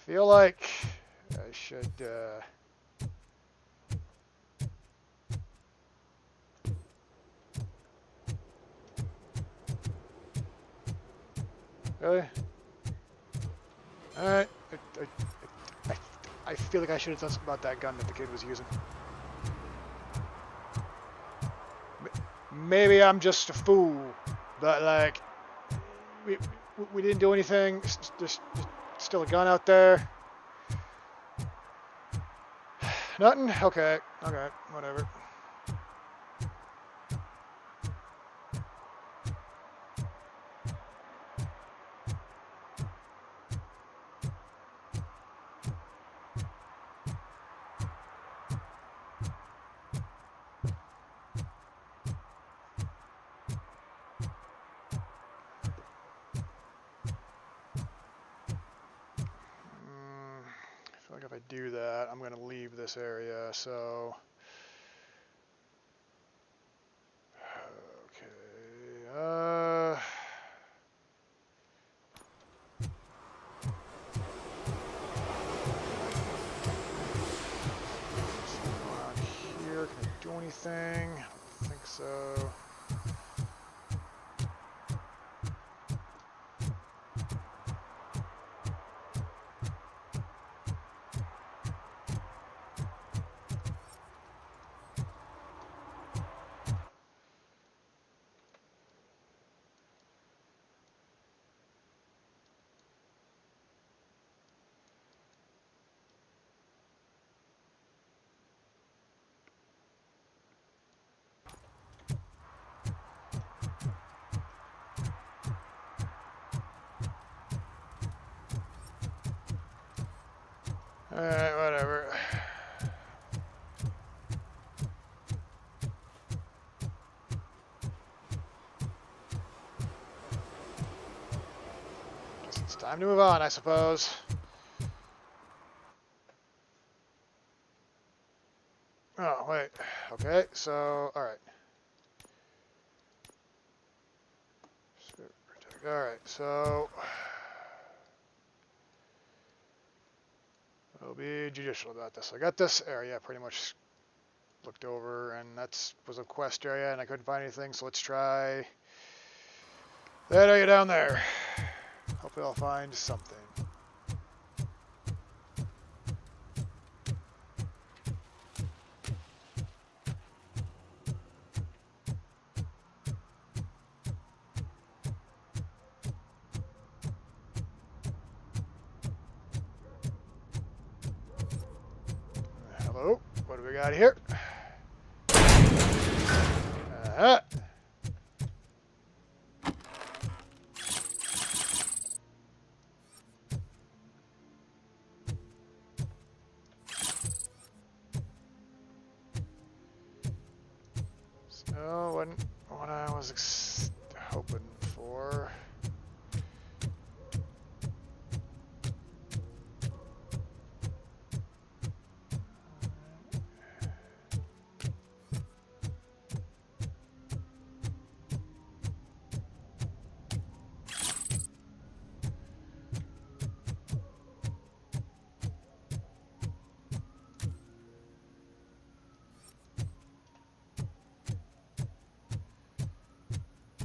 Speaker 1: Feel like I should, Really? Alright. I feel like I should have done something about that gun that the kid was using. Maybe I'm just a fool, but like, we didn't do anything. There's still a gun out there. Nothing? Okay, whatever. I feel like if I do that, I'm going to leave this area, so... Okay, around here, can I do anything? I don't think so. whatever. Guess it's time to move on, I suppose. Oh, wait. Okay, so, alright. Alright, so... I'll be judicial about this. I got this area pretty much looked over, and that was a quest area, and I couldn't find anything, so let's try that area down there. Hopefully I'll find something. Hello, what do we got here? So, what I was hoping for.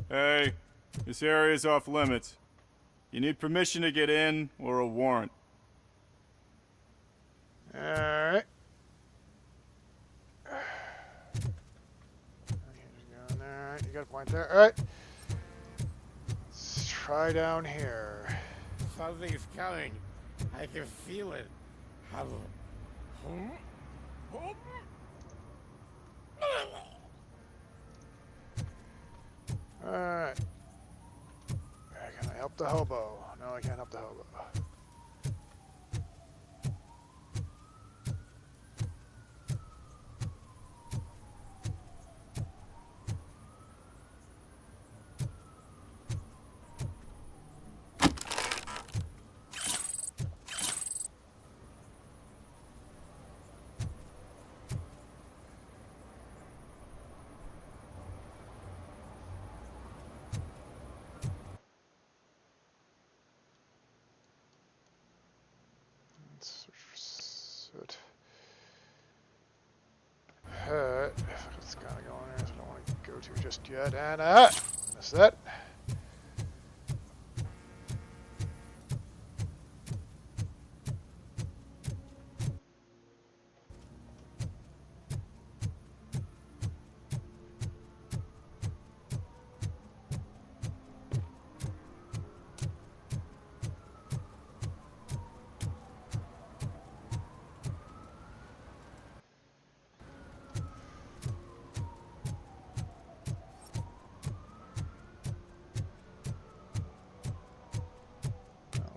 Speaker 11: Hey, this area's off limits. You need permission to get in or a warrant.
Speaker 1: Alright. Alright, you got a point there. Alright. Let's try down here.
Speaker 4: Something's coming. I can feel it.
Speaker 1: Alright. Can I help the hobo? No, I can't help the hobo. It's kind of going there, so I don't want to go to just yet. And missed that.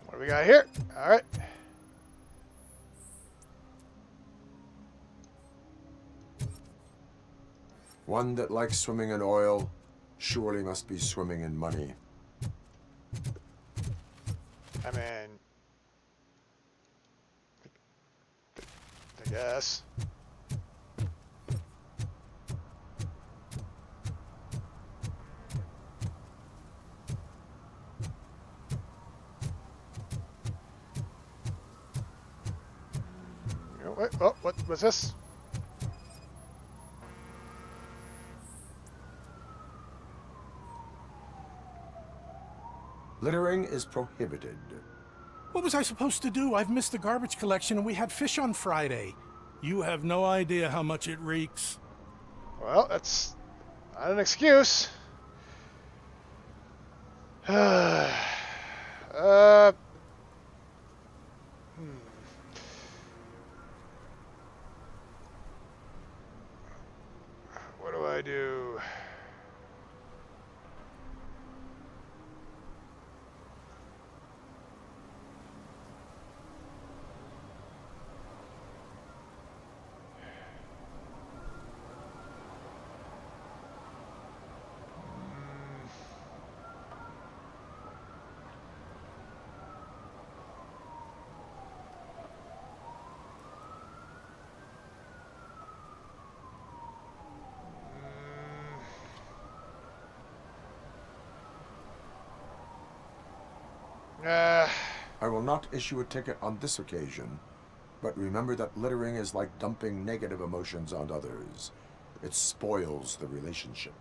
Speaker 1: What do we got here? All right.
Speaker 5: One that likes swimming in oil surely must be swimming in money.
Speaker 1: I mean, I guess. Oh, wait, oh, what was this?
Speaker 5: Littering is prohibited.
Speaker 12: What was I supposed to do? I've missed the garbage collection and we had fish on Friday. You have no idea how much it reeks.
Speaker 1: Well, that's not an excuse. What do I do?
Speaker 5: I will not issue a ticket on this occasion, but remember that littering is like dumping negative emotions on others. It spoils the relationship.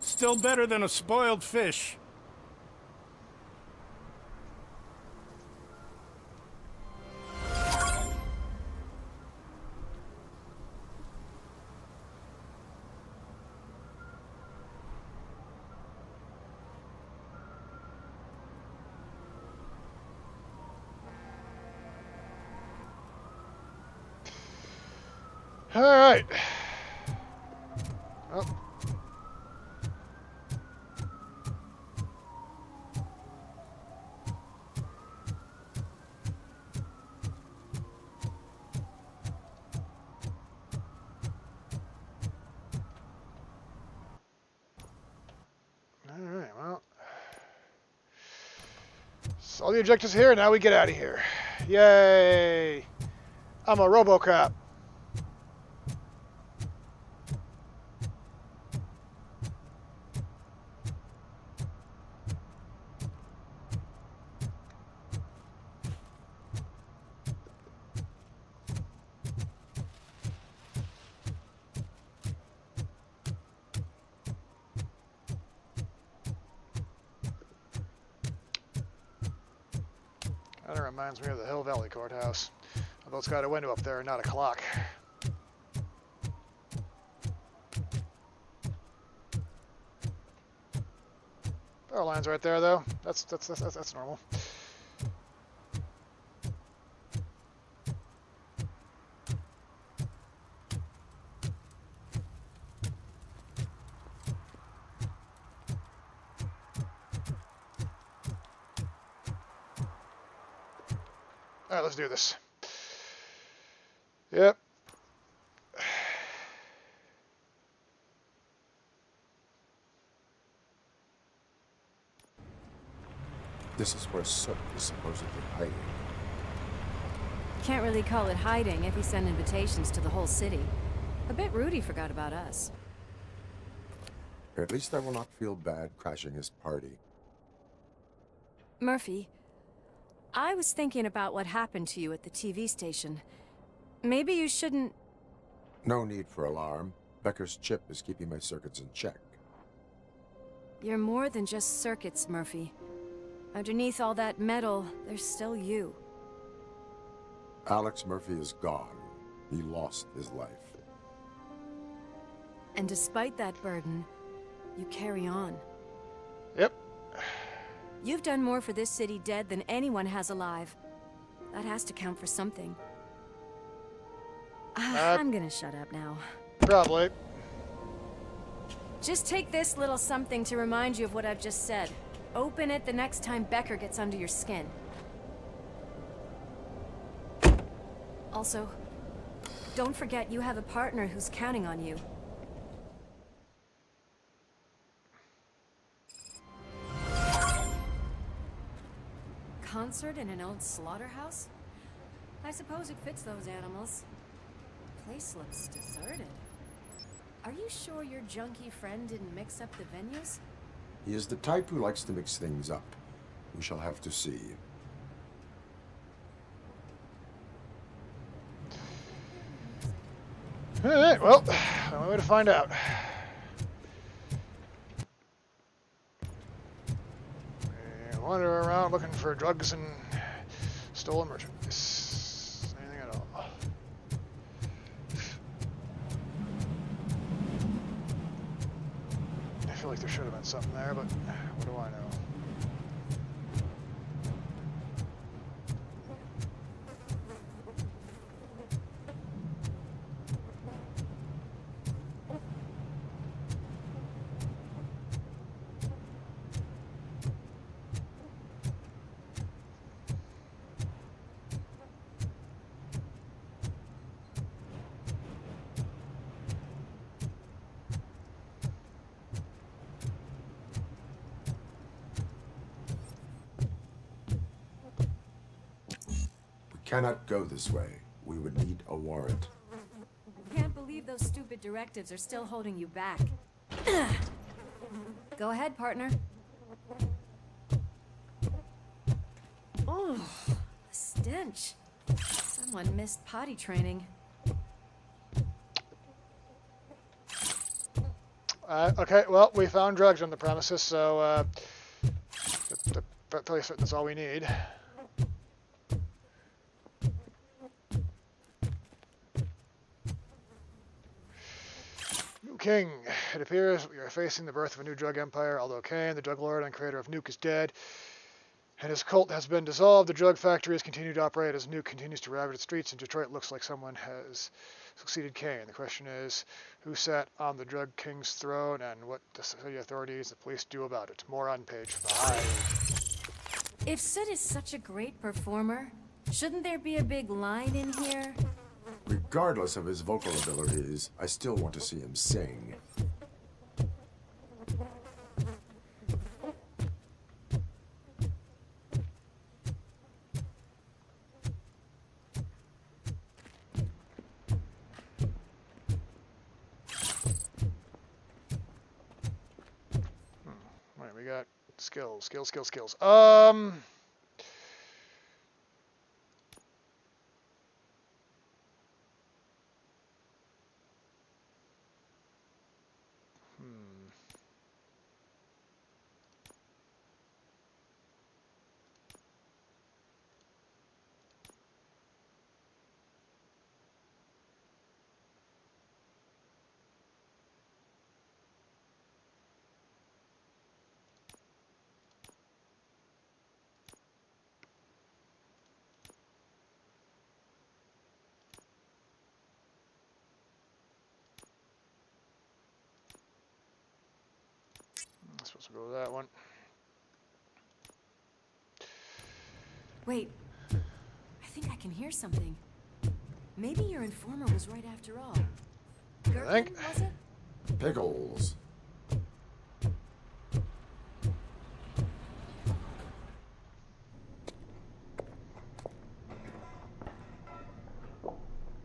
Speaker 12: Still better than a spoiled fish.
Speaker 1: All right. Oh. All right, well. So all the objectives here, now we get out of here. Yay! I'm a RoboCop. Kind of reminds me of the Hill Valley Courthouse. Although it's got a window up there and not a clock. Power line's right there, though. That's normal. All right, let's do this. Yep.
Speaker 5: This is where Soot is supposedly hiding.
Speaker 13: Can't really call it hiding if you send invitations to the whole city. A bit rude he forgot about us.
Speaker 5: At least I will not feel bad crashing his party.
Speaker 13: Murphy, I was thinking about what happened to you at the TV station. Maybe you shouldn't...
Speaker 5: No need for alarm. Becker's chip is keeping my circuits in check.
Speaker 13: You're more than just circuits, Murphy. Underneath all that metal, there's still you.
Speaker 5: Alex Murphy is gone. He lost his life.
Speaker 13: And despite that burden, you carry on.
Speaker 1: Yep.
Speaker 13: You've done more for this city dead than anyone has alive. That has to count for something. I'm gonna shut up now.
Speaker 1: Probably.
Speaker 13: Just take this little something to remind you of what I've just said. Open it the next time Becker gets under your skin. Also, don't forget you have a partner who's counting on you. Concert in an old slaughterhouse? I suppose it fits those animals. Place looks deserted. Are you sure your junkie friend didn't mix up the venues?
Speaker 5: He is the type who likes to mix things up. We shall have to see.
Speaker 1: All right, well, only way to find out. And wander around looking for drugs and stolen merchandise. Anything at all. I feel like there should have been something there, but what do I know?
Speaker 5: Cannot go this way. We would need a warrant.
Speaker 13: Can't believe those stupid directives are still holding you back. Go ahead, partner. Oh, the stench. Someone missed potty training.
Speaker 1: Okay, well, we found drugs on the premises, so fairly certain that's all we need. New King. It appears we are facing the birth of a new drug empire, although Kane, the drug lord and creator of Nuke, is dead, and his cult has been dissolved. The drug factory has continued to operate as Nuke continues to ravage the streets, and Detroit looks like someone has succeeded Kane. The question is, who sat on the drug king's throne, and what the city authorities, the police, do about it? More on page 5.
Speaker 13: If Sid is such a great performer, shouldn't there be a big line in here?
Speaker 5: Regardless of his vocal abilities, I still want to see him sing.
Speaker 1: Alright, we got skills. I'm supposed to go with that one.
Speaker 13: Wait, I think I can hear something. Maybe your informer was right after all. Gherkin, was it?
Speaker 5: Pickles.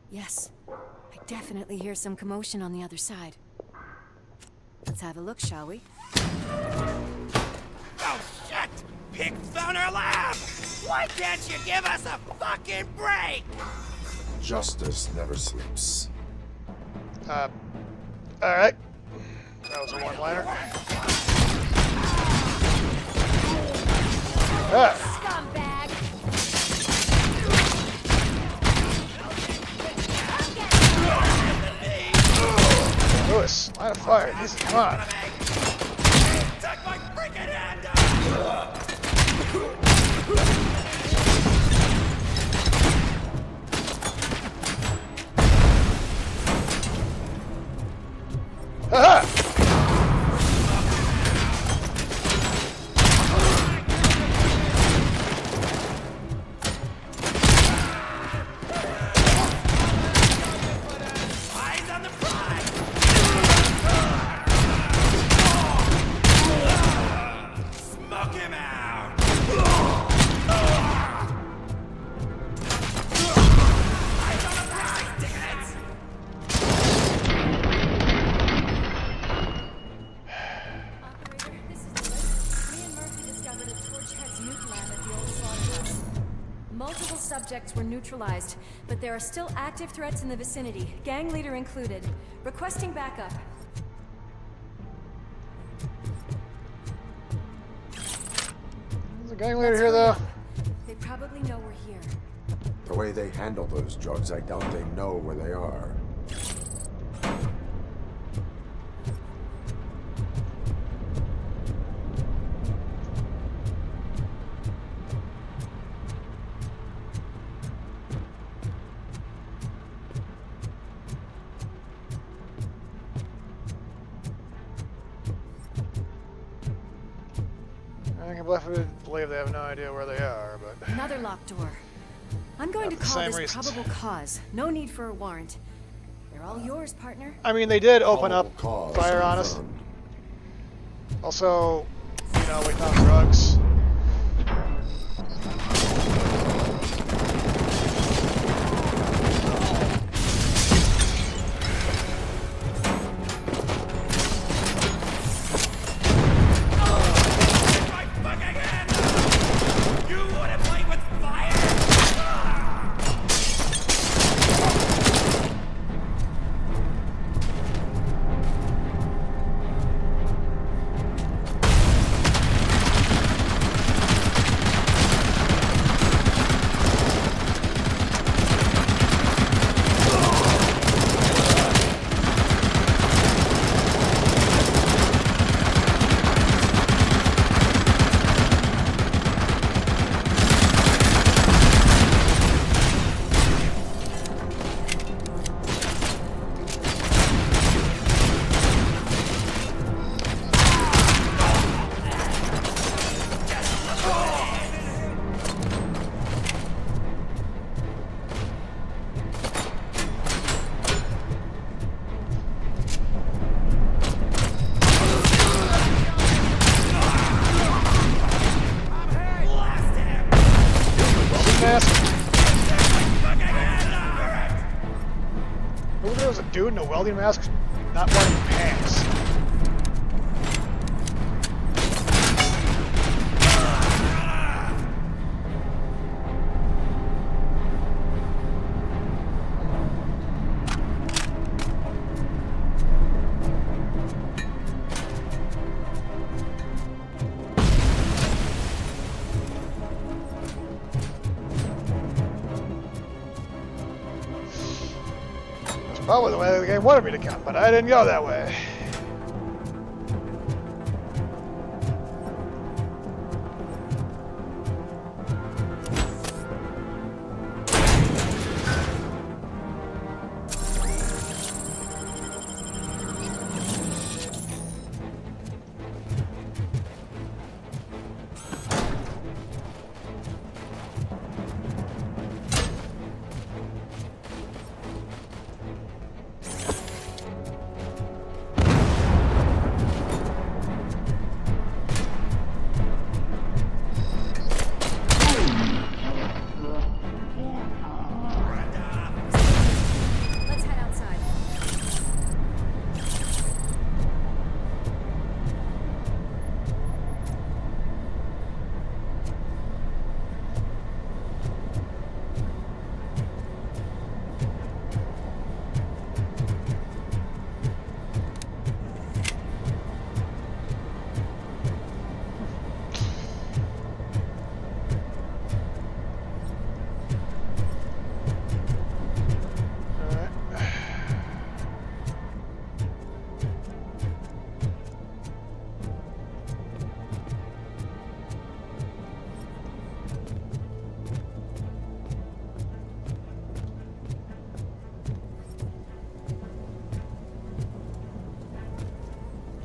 Speaker 13: Yes, I definitely hear some commotion on the other side. Let's have a look, shall we?
Speaker 4: Oh, shit! Pig found our lab! Why can't you give us a fucking break?
Speaker 5: Justice never sleeps.
Speaker 1: Alright. That was a one-liner.
Speaker 13: Scumbag!
Speaker 1: Lewis, line of fire. Jesus, come on.
Speaker 4: Tuck my freaking hand
Speaker 1: Ha-ha!
Speaker 4: Eyes on the prize! Smoke him out! Eyes on the prize, dickheads!
Speaker 13: Operator, this is Lewis. Me and Murphy discovered a Torchhead's nuke lab at the old slaughterhouse. Multiple subjects were neutralized, but there are still active threats in the vicinity, gang leader included. Requesting backup.
Speaker 1: There's a gang leader here, though.
Speaker 13: They probably know we're here.
Speaker 5: The way they handle those drugs, I doubt they know where they are.
Speaker 1: I can believe they have no idea where they are, but...
Speaker 13: Another locked door. I'm going to
Speaker 1: For the
Speaker 13: call
Speaker 1: same
Speaker 13: this
Speaker 1: reasons.
Speaker 13: probable cause. No need for a warrant. They're all yours, partner.
Speaker 1: I mean, they did open up
Speaker 5: Probable cause
Speaker 1: fire on us.
Speaker 5: confirmed.
Speaker 1: Also, you know, we found drugs.
Speaker 4: My fucking hand! You would have played with
Speaker 1: Over there was a dude in a welding mask not wearing pants. Probably the way the game wanted me to come, but I didn't go that way.
Speaker 13: Let's head outside.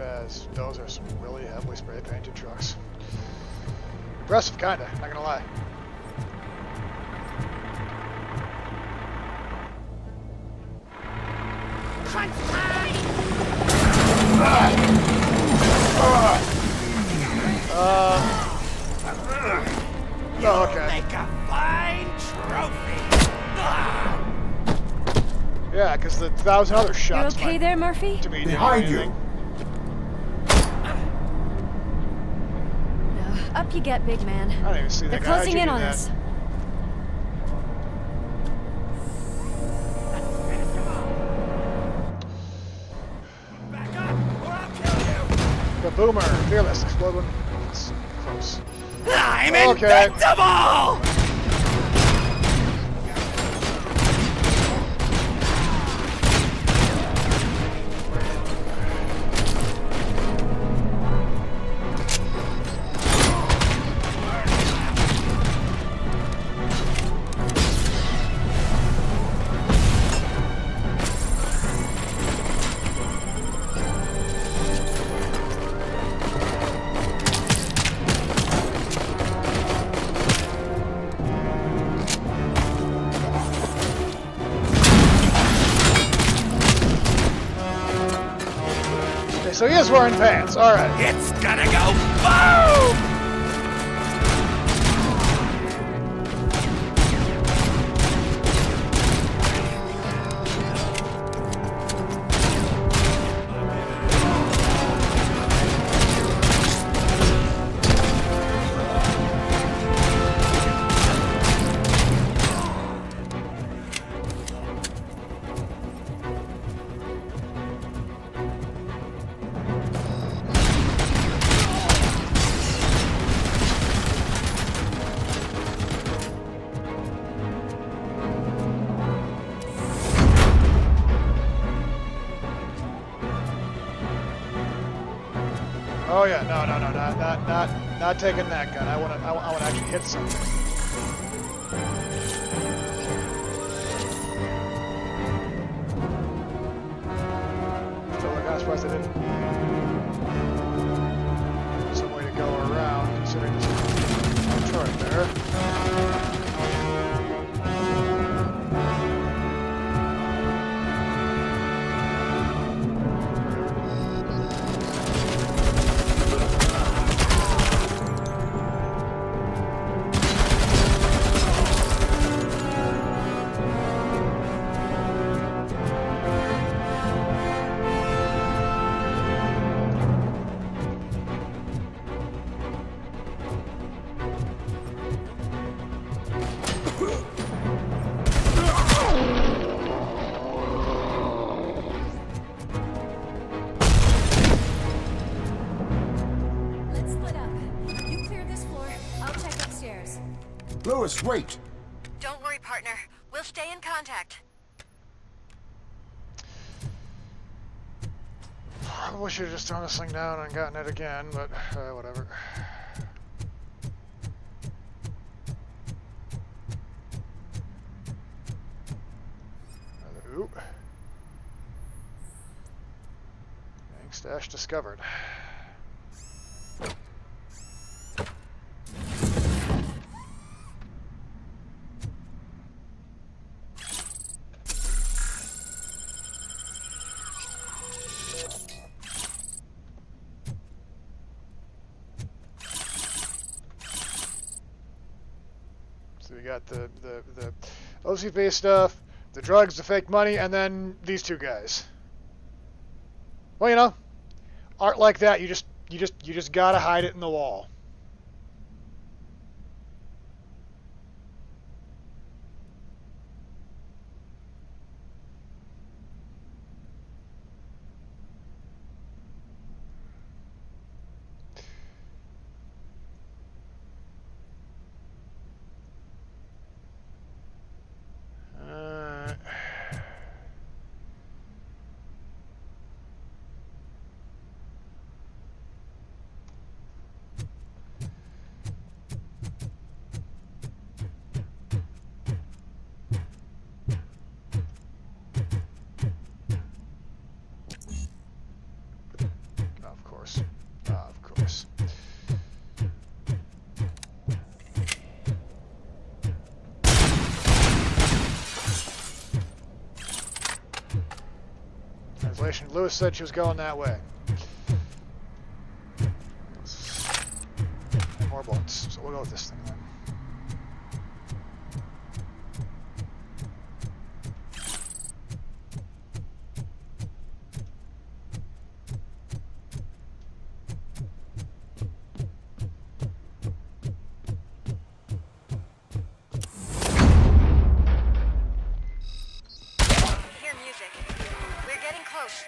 Speaker 13: As those are some really heavily spray painted trucks. Impressive, kinda, not gonna lie. Oh, okay.
Speaker 4: Make a fine trophy.
Speaker 1: Yeah, because the 1,000 other
Speaker 13: You
Speaker 1: shots
Speaker 13: okay there, Murphy?
Speaker 1: to me
Speaker 5: Behind
Speaker 1: didn't do
Speaker 5: you.
Speaker 13: No. Up you get, big man.
Speaker 1: I didn't even see
Speaker 13: They're
Speaker 1: that guy.
Speaker 13: closing
Speaker 1: How'd
Speaker 13: in
Speaker 1: you do
Speaker 13: on
Speaker 1: that?
Speaker 13: us.
Speaker 1: The boomer, fearless, explode when it's close.
Speaker 4: I'm
Speaker 1: Okay.
Speaker 4: invincible!
Speaker 1: Okay, so he is wearing pants, alright.
Speaker 4: It's gonna go boom!
Speaker 1: Oh yeah, no, not taking that gun. I want to actually hit something. Still, I'm surprised I didn't. Some way to go around, considering this turret there.
Speaker 5: Lewis, wait!
Speaker 8: Don't worry, partner. We'll stay in contact.
Speaker 1: Probably should have just thrown this thing down and gotten it again, but whatever. Ooh. Bank stash discovered. So we got the OCP stuff, the drugs, the fake money, and then these two guys. Well, you know, art like that, you just gotta hide it in the wall. Of course. Of course. Translation, Lewis said she was going that way. More bullets, so we'll go with this thing then.
Speaker 8: Hear music. We're getting close.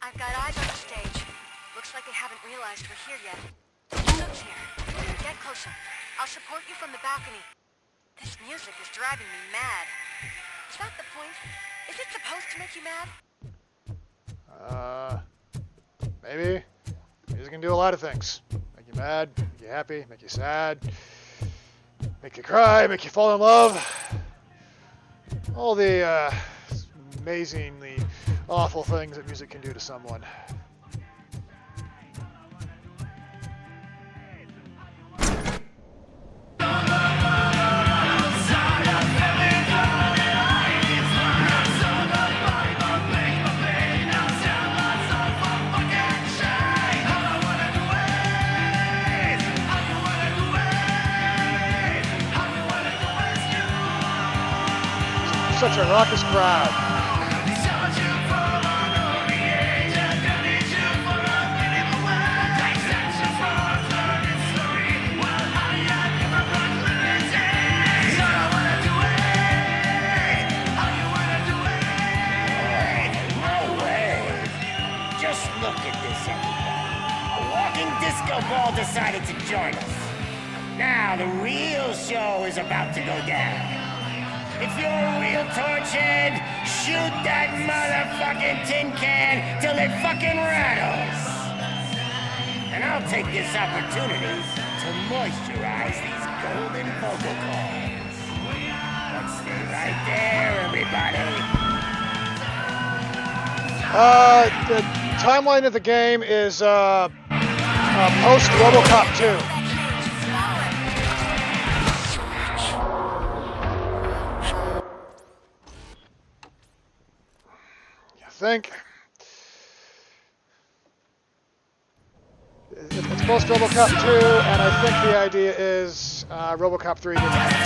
Speaker 8: I've got eyes on the stage. Looks like they haven't realized we're here yet. Look's here. Get closer. I'll support you from the balcony. This music is driving me mad. Is that the point? Is it supposed to make you mad?
Speaker 1: Maybe. Music can do a lot of things. Make you mad, make you happy, make you sad, make you cry, make you fall in love. All the amazingly awful things that music can do to someone. Such a raucous crowd.
Speaker 7: No way! Just look at this, everybody. A walking disco ball decided to join us. Now the real show is about to go down. If you're a real torchhead, shoot that motherfucking tin can till it fucking rattles. And I'll take this opportunity to moisturize these golden vocal cords. Let's stay right there, everybody.
Speaker 1: The timeline of the game is post RoboCop 2. Think it's post RoboCop 2, and I think the idea is RoboCop 3 didn't happen.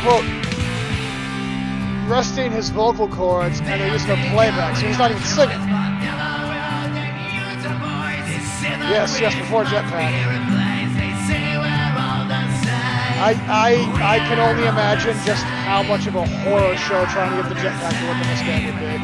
Speaker 1: quote, resting his vocal cords, and they're using a playback, so he's not even singing. Yes, before Jetpack. I can only imagine just how much of a horror show trying to get the Jetpack to look in this game would be.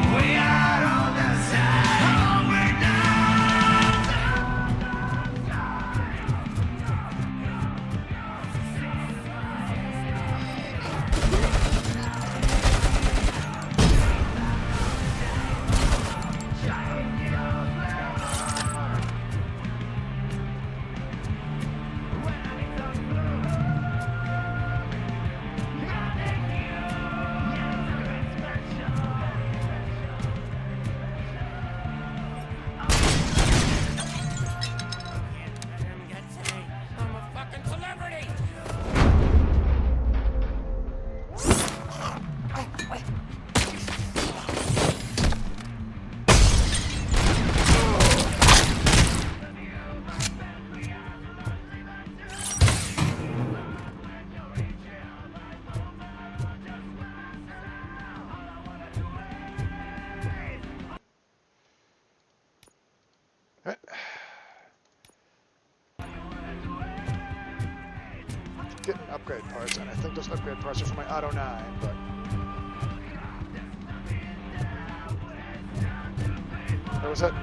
Speaker 1: Getting upgrade parts, and I think those upgrade parts are for my Auto 9, but... Where was it?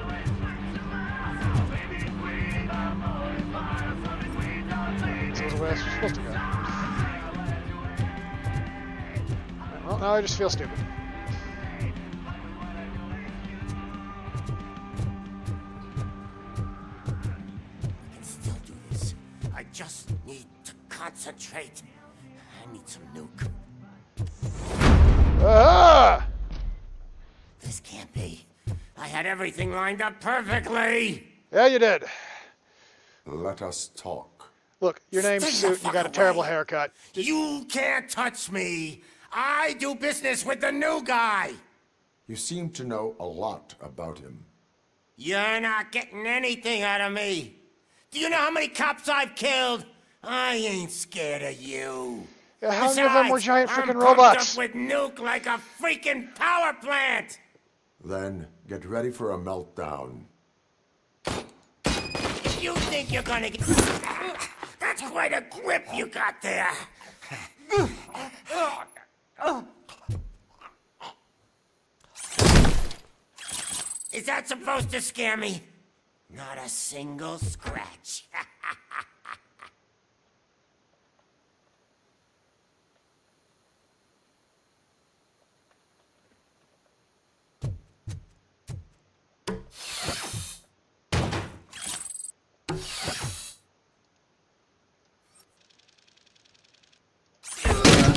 Speaker 1: This was the way I was supposed to go. Well, now I just feel stupid.
Speaker 7: Just need to concentrate. I need some nuke.
Speaker 1: Ah!
Speaker 7: This can't be. I had everything lined up perfectly.
Speaker 1: Yeah, you did.
Speaker 5: Let us talk.
Speaker 1: Look, your name's
Speaker 7: Stay the
Speaker 1: Suit, you got a terrible haircut.
Speaker 7: You can't touch me. I do business with the new guy.
Speaker 5: You seem to know a lot about him.
Speaker 7: You're not getting anything out of me. Do you know how many cops I've killed? I ain't scared of you.
Speaker 1: Yeah, how many of them were giant
Speaker 7: I'm
Speaker 1: freaking
Speaker 7: pumped
Speaker 1: robots?
Speaker 7: up with nuke like a freaking power plant.
Speaker 5: Then get ready for a meltdown.
Speaker 7: You think you're gonna get... That's quite a grip you got there. Is that supposed to scare me? Not a single scratch.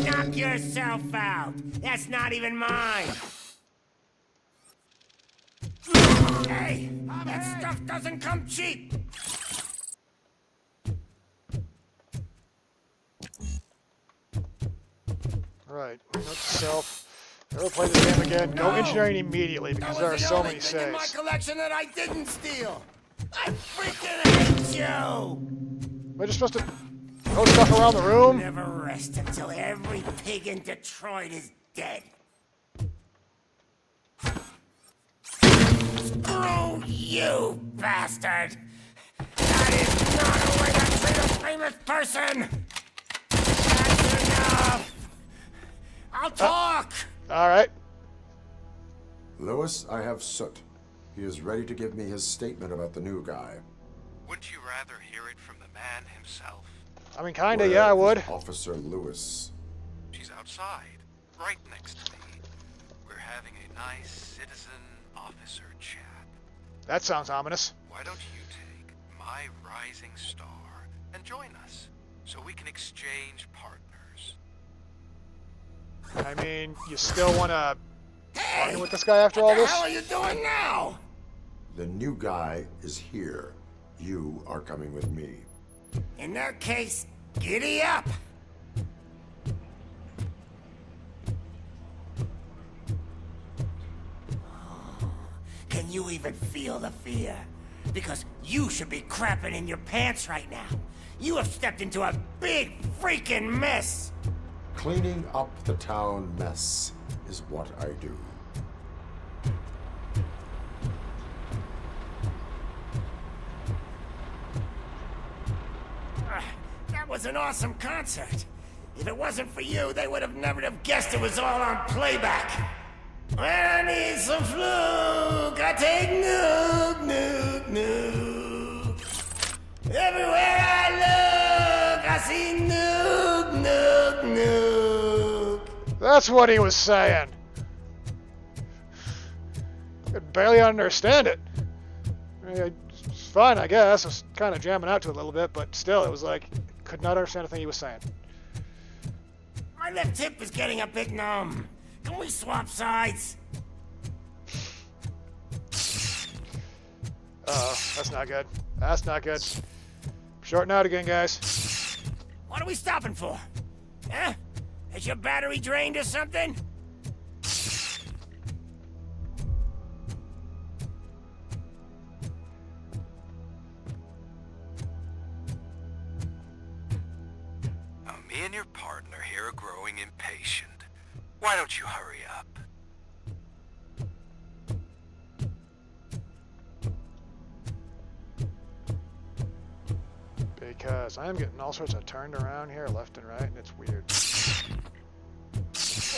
Speaker 7: Knock yourself out. That's not even mine. Hey, that stuff doesn't come cheap.
Speaker 1: Right, note to self. Never play this game again. Go engineering immediately because there are so many
Speaker 7: thing in my
Speaker 1: saves.
Speaker 7: collection that I didn't steal. I freaking hate you.
Speaker 1: Am I just supposed to throw stuff around the room?
Speaker 7: Never rest until every pig in Detroit is dead. Screw you, bastard! That is not a way to treat a famous person! That's enough! I'll talk!
Speaker 1: Alright.
Speaker 5: Lewis, I have Soot. He is ready to give me his statement about the new guy.
Speaker 14: Wouldn't you rather hear it from the man himself?
Speaker 1: I mean, kinda,
Speaker 5: Where
Speaker 1: yeah, I
Speaker 5: is
Speaker 1: would.
Speaker 5: Officer Lewis.
Speaker 14: She's outside, right next to me. We're having a nice citizen officer chat.
Speaker 1: That sounds ominous.
Speaker 14: Why don't you take my rising star and join us so we can exchange partners?
Speaker 1: I mean, you still want to partner with this guy after all this?
Speaker 7: What the hell are you doing now?
Speaker 5: The new guy is here. You are coming with me.
Speaker 7: In that case, giddy up! Can you even feel the fear? Because you should be crapping in your pants right now. You have stepped into a big freaking mess!
Speaker 5: Cleaning up the town mess is what I do.
Speaker 7: That was an awesome concert. If it wasn't for you, they would have never have guessed it was all on playback. When I need some fluke, I take nuke, nuke, nuke. Everywhere I look, I see nuke, nuke, nuke.
Speaker 1: That's what he was saying. I could barely understand it. I mean, it's fun, I guess. I was kind of jamming out to it a little bit, but still, it was like, could not understand a thing he was saying.
Speaker 7: My left hip is getting a bit numb. Can we swap sides?
Speaker 1: Uh-oh, that's not good. That's not good. Shorting out again, guys.
Speaker 7: What are we stopping for? Huh? Is your battery drained or something?
Speaker 14: Now, me and your partner here are growing impatient. Why don't you hurry up?
Speaker 1: Because I'm getting all sorts of turned around here left and right, and it's weird.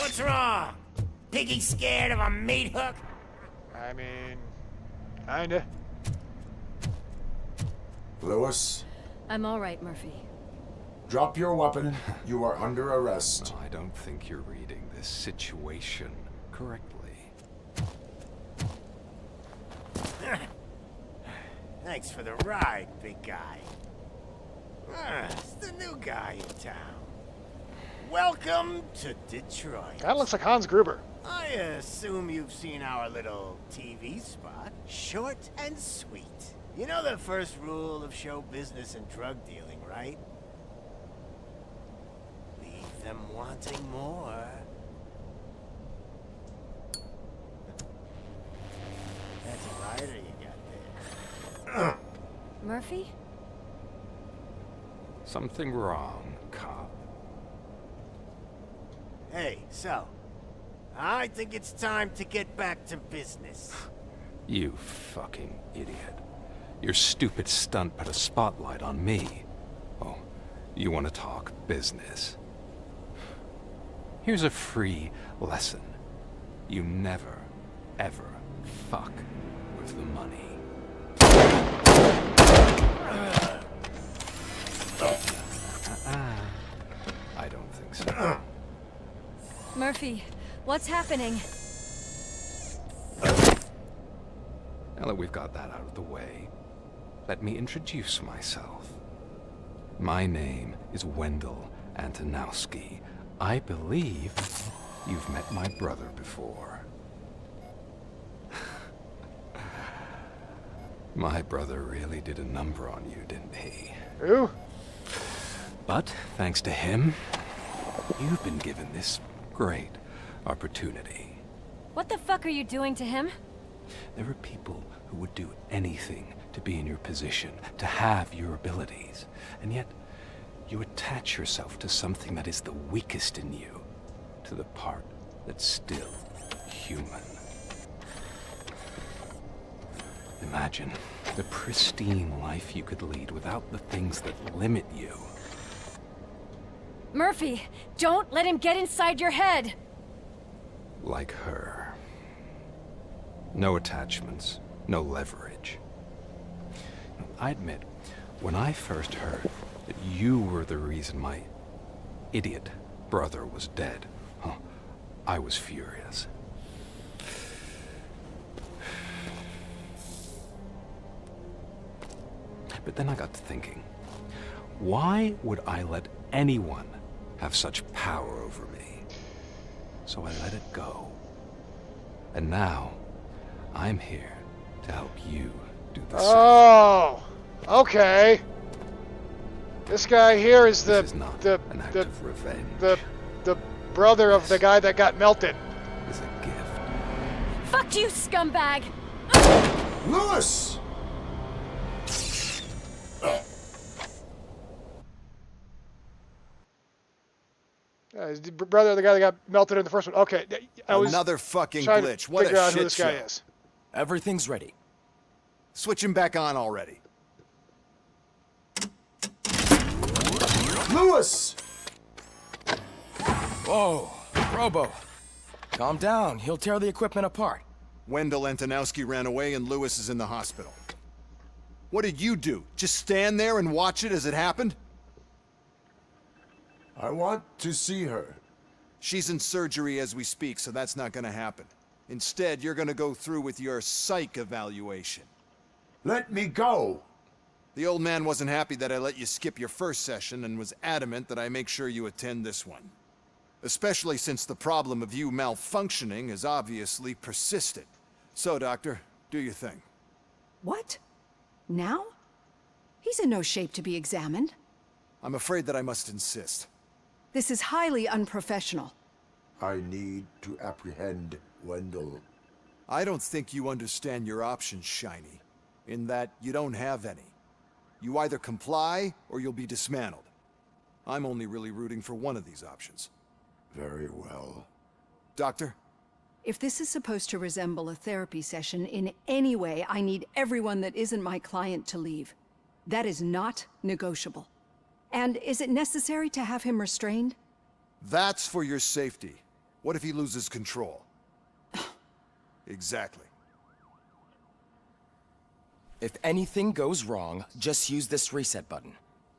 Speaker 7: What's wrong? Piggy scared of a meat hook?
Speaker 1: I mean, kinda.
Speaker 5: Lewis,
Speaker 13: I'm all right, Murphy.
Speaker 5: drop your weapon. You are under arrest.
Speaker 15: No, I don't think you're reading this situation correctly.
Speaker 7: Thanks for the ride, big guy. It's the new guy in town. Welcome to Detroit.
Speaker 1: Kinda looks like Hans Gruber.
Speaker 7: I assume you've seen our little TV spot. Short and sweet. You know the first rule of show business and drug dealing, right? Leave them wanting more. That's a rider you got there.
Speaker 13: Murphy?
Speaker 15: Something wrong, cop.
Speaker 7: Hey, so, I think it's time to get back to business.
Speaker 15: You fucking idiot. Your stupid stunt put a spotlight on me. Oh, you want to talk business? Here's a free lesson. You never, ever fuck with the money. I don't think so.
Speaker 13: Murphy, what's happening?
Speaker 15: Now that we've got that out of the way, let me introduce myself. My name is Wendell Antonowski. I believe you've met my brother before. My brother really did a number on you, didn't he?
Speaker 1: Who?
Speaker 15: But thanks to him, you've been given this great opportunity.
Speaker 13: What the fuck are you doing to him?
Speaker 15: There are people who would do anything to be in your position, to have your abilities, and yet you attach yourself to something that is the weakest in you, to the part that's still human. Imagine the pristine life you could lead without the things that limit you.
Speaker 13: Murphy, don't let him get inside your head!
Speaker 15: Like her. No attachments, no leverage. I admit, when I first heard that you were the reason my idiot brother was dead, I was furious. But then I got to thinking, why would I let anyone have such power over me? So I let it go. And now, I'm here to help you do the same.
Speaker 1: Oh, okay. This guy here is
Speaker 15: This is not an act of revenge.
Speaker 1: the brother of the guy that got melted.
Speaker 15: It's a gift.
Speaker 13: Fuck you, scumbag!
Speaker 5: Lewis!
Speaker 1: His brother, the guy that got melted in the first one. Okay. I was
Speaker 3: Another fucking
Speaker 1: trying
Speaker 3: glitch.
Speaker 1: to
Speaker 3: What
Speaker 1: figure
Speaker 3: a
Speaker 1: out who
Speaker 3: shit
Speaker 1: this guy
Speaker 3: show.
Speaker 1: is.
Speaker 9: Everything's ready.
Speaker 3: Switch him back on already.
Speaker 5: Lewis!
Speaker 9: Whoa, Robo. Calm down. He'll tear the equipment apart.
Speaker 3: Wendell Antonowski ran away and Lewis is in the hospital. What did you do? Just stand there and watch it as it happened?
Speaker 5: I want to see her.
Speaker 3: She's in surgery as we speak, so that's not gonna happen. Instead, you're gonna go through with your psych evaluation.
Speaker 5: Let me go!
Speaker 3: The old man wasn't happy that I let you skip your first session and was adamant that I make sure you attend this one. Especially since the problem of you malfunctioning has obviously persisted. So, Doctor, do your thing.
Speaker 16: What? Now? He's in no shape to be examined.
Speaker 3: I'm afraid that I must insist.
Speaker 16: This is highly unprofessional.
Speaker 5: I need to apprehend Wendell.
Speaker 3: I don't think you understand your options, Shiny. In that you don't have any. You either comply or you'll be dismantled. I'm only really rooting for one of these options.
Speaker 5: Very well.
Speaker 3: Doctor?
Speaker 16: If this is supposed to resemble a therapy session in any way, I need everyone that isn't my client to leave. That is not negotiable. And is it necessary to have him restrained?
Speaker 3: That's for your safety. What if he loses control? Exactly.
Speaker 9: If anything goes wrong, just use this reset button.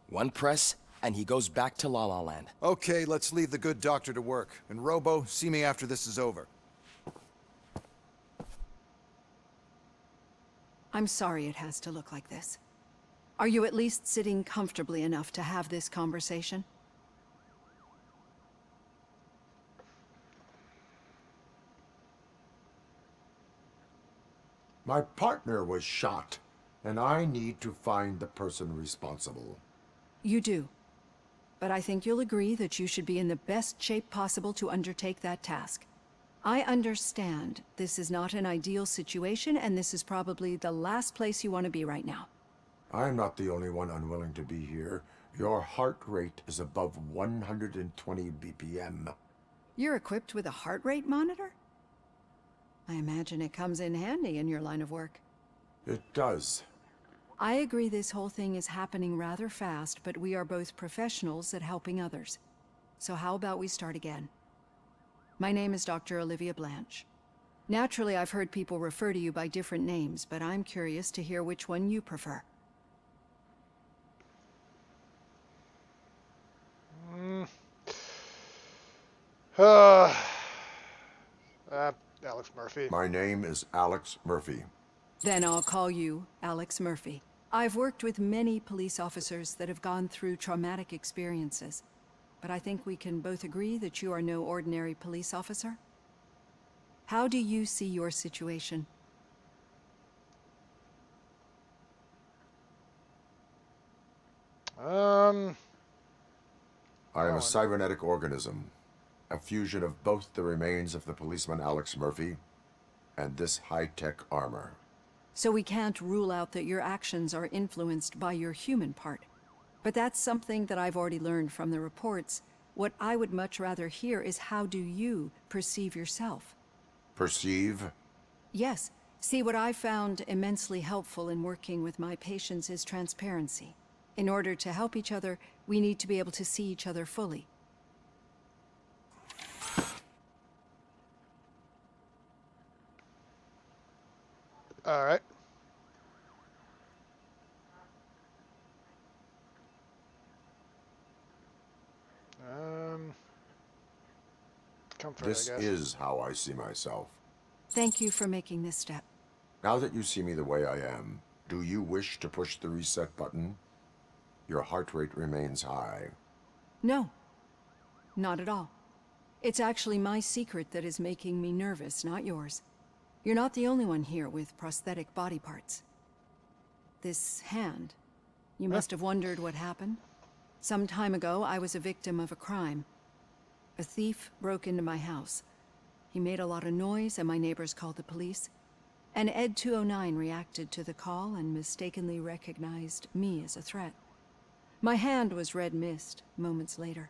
Speaker 9: One press, and he goes back to La La Land.
Speaker 3: Okay, let's leave the good doctor to work. And Robo, see me after this is over.
Speaker 16: I'm sorry it has to look like this. Are you at least sitting comfortably enough to have this conversation?
Speaker 5: My partner was shot, and I need to find the person responsible.
Speaker 16: You do. But I think you'll agree that you should be in the best shape possible to undertake that task. I understand this is not an ideal situation, and this is probably the last place you want to be right now.
Speaker 5: I'm not the only one unwilling to be here. Your heart rate is above 120 BPM.
Speaker 16: You're equipped with a heart rate monitor? I imagine it comes in handy in your line of work.
Speaker 5: It does.
Speaker 16: I agree this whole thing is happening rather fast, but we are both professionals at helping others. So how about we start again? My name is Dr. Olivia Blanche. Naturally, I've heard people refer to you by different names, but I'm curious to hear which one you prefer.
Speaker 1: Alex Murphy.
Speaker 5: My name is Alex Murphy.
Speaker 16: Then I'll call you Alex Murphy. I've worked with many police officers that have gone through traumatic experiences, but I think we can both agree that you are no ordinary police officer. How do you see your situation?
Speaker 5: I am a cybernetic organism, a fusion of both the remains of the policeman Alex Murphy and this high-tech armor.
Speaker 16: So we can't rule out that your actions are influenced by your human part. But that's something that I've already learned from the reports. What I would much rather hear is how do you perceive yourself?
Speaker 5: Perceive?
Speaker 16: Yes. See, what I found immensely helpful in working with my patients is transparency. In order to help each other, we need to be able to see each other fully.
Speaker 1: All right. Comfort,
Speaker 5: This
Speaker 1: I guess.
Speaker 5: is how I see myself.
Speaker 16: Thank you for making this step.
Speaker 5: Now that you see me the way I am, do you wish to push the reset button? Your heart rate remains high.
Speaker 16: No. Not at all. It's actually my secret that is making me nervous, not yours. You're not the only one here with prosthetic body parts. This hand. You must have wondered what happened. Some time ago, I was a victim of a crime. A thief broke into my house. He made a lot of noise, and my neighbors called the police. And Ed 209 reacted to the call and mistakenly recognized me as a threat. My hand was red mist moments later.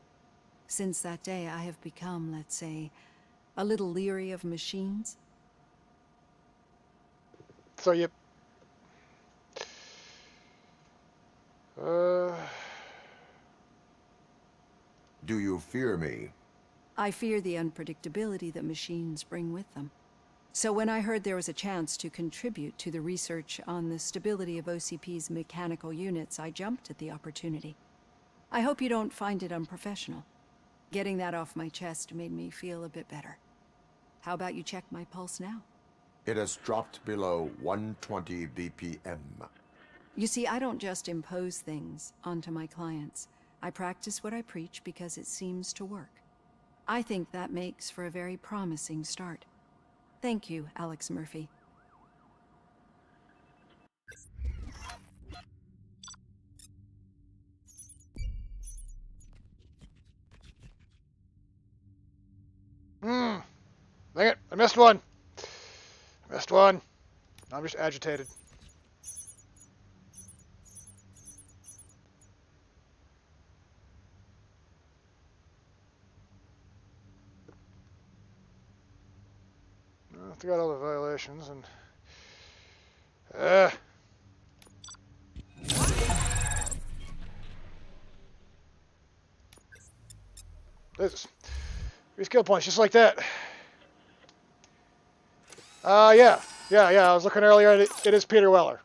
Speaker 16: Since that day, I have become, let's say, a little leery of machines.
Speaker 1: So you...
Speaker 5: Do you fear me?
Speaker 16: I fear the unpredictability that machines bring with them. So when I heard there was a chance to contribute to the research on the stability of OCP's mechanical units, I jumped at the opportunity. I hope you don't find it unprofessional. Getting that off my chest made me feel a bit better. How about you check my pulse now?
Speaker 5: It has dropped below 120 BPM.
Speaker 16: You see, I don't just impose things onto my clients. I practice what I preach because it seems to work. I think that makes for a very promising start. Thank you, Alex Murphy.
Speaker 1: Dang it, I missed one. Missed one. I'm just agitated. Well, I got all the violations and... This 3 skill points, just like that. Yeah. I was looking earlier, it is Peter Weller.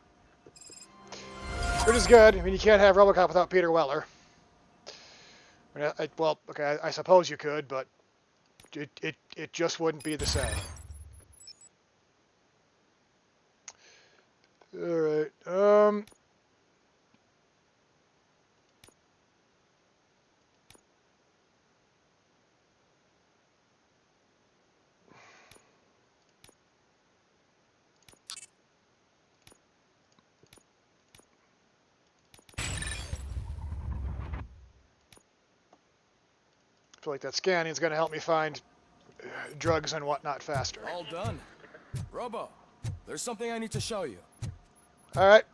Speaker 1: Which is good. I mean, you can't have RoboCop without Peter Weller. I mean, well, okay, I suppose you could, but it just wouldn't be the same. Alright, I feel like that scanning is going to help me find drugs and whatnot faster.
Speaker 9: All done. Robo, there's something I need to show you.
Speaker 1: Alright.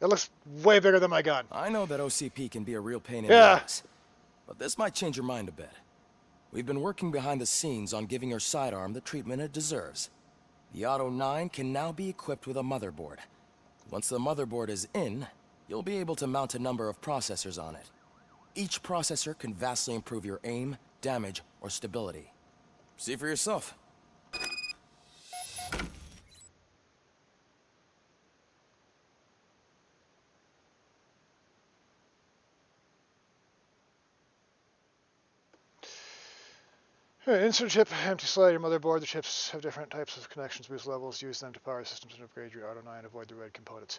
Speaker 1: That looks way bigger than my gun.
Speaker 9: I know that OCP can be a real pain in the ass, but this might change your mind a bit. We've been working behind the scenes on giving your sidearm the treatment it deserves. The Auto 9 can now be equipped with a motherboard. Once the motherboard is in, you'll be able to mount a number of processors on it. Each processor can vastly improve your aim, damage, or stability. See for yourself.
Speaker 1: Insert chip, empty slide your motherboard. The chips have different types of connections, boost levels. Use them to power systems and upgrade your Auto 9. Avoid the red components.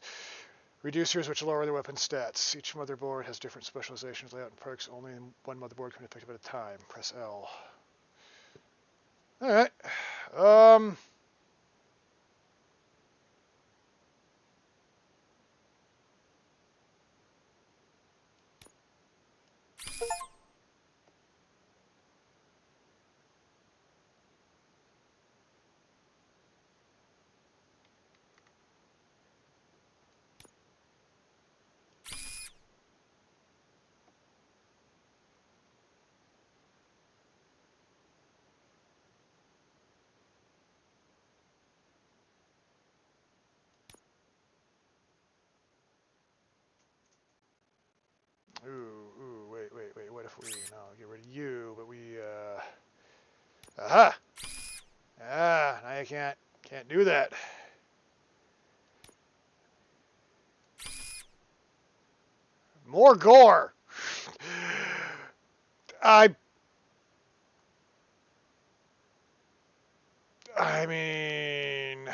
Speaker 1: Reducers, which lower the weapon stats. Each motherboard has different specializations, layout, and perks. Only one motherboard can be effective at a time. Press L. Alright. Wait, what if we, no, get rid of you, but we, aha! Ah, now you can't do that. More gore! I mean...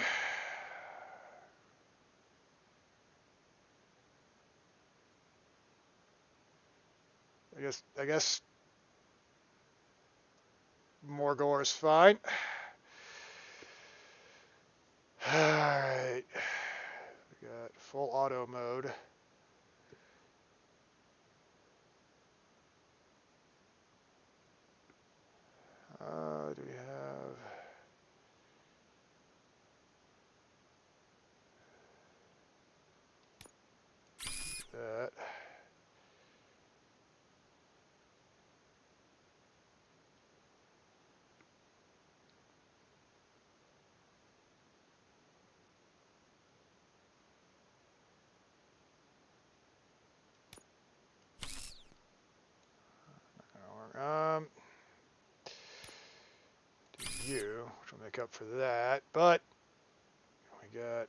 Speaker 1: I guess more gore is fine. Alright. We got full auto mode. Do we have... you, which will make up for that. But we got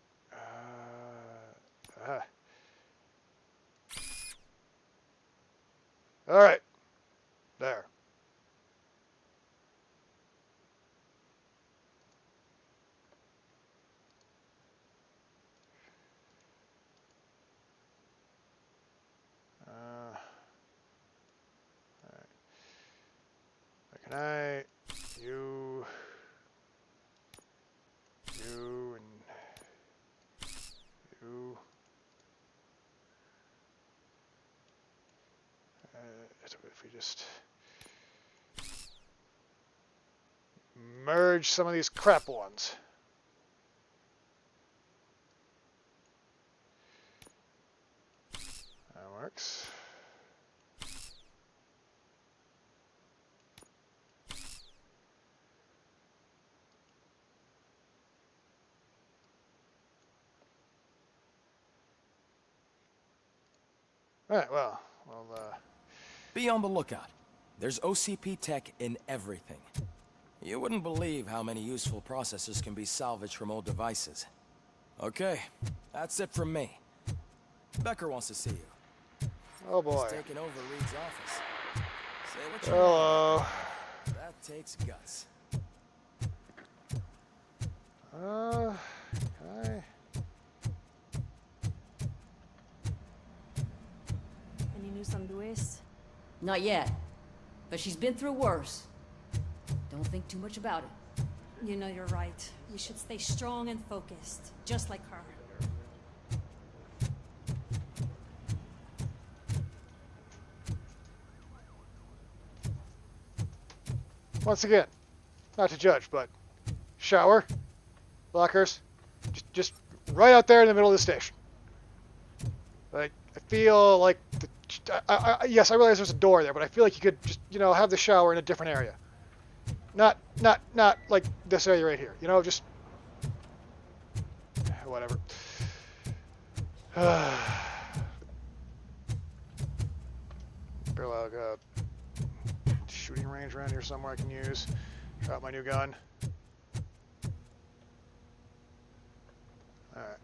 Speaker 1: all right, there. Can I, you, and you. So if we just merge some of these crap ones. That works. All right, well,
Speaker 9: be on the lookout. There's OCP tech in everything. You wouldn't believe how many useful processors can be salvaged from old devices. Okay, that's it from me. Becker wants to see you.
Speaker 1: Oh boy.
Speaker 9: He's taking over Reed's office. Say what you
Speaker 1: Hello.
Speaker 9: want. That takes guts.
Speaker 1: Can I?
Speaker 13: Any news on Luis?
Speaker 2: Not yet. But she's been through worse. Don't think too much about it.
Speaker 13: You know you're right. We should stay strong and focused, just like her.
Speaker 1: Once again, not to judge, but shower, lockers, just right out there in the middle of the station. Like, I feel like, yes, I realize there's a door there, but I feel like you could just, have the shower in a different area. Not like this area right here, just, whatever. Feel like a shooting range around here somewhere I can use. Try out my new gun. Alright.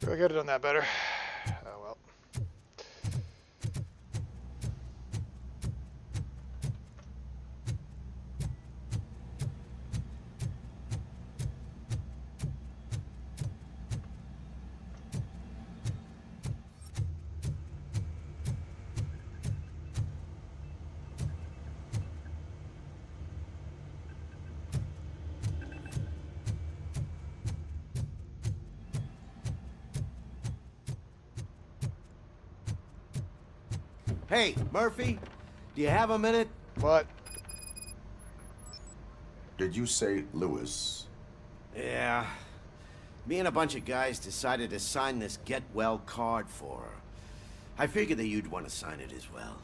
Speaker 1: I could have done that better. Oh well.
Speaker 17: Hey, Murphy, do you have a minute?
Speaker 1: What?
Speaker 5: Did you say Lewis?
Speaker 17: Yeah. Me and a bunch of guys decided to sign this get well card for her. I figured that you'd want to sign it as well.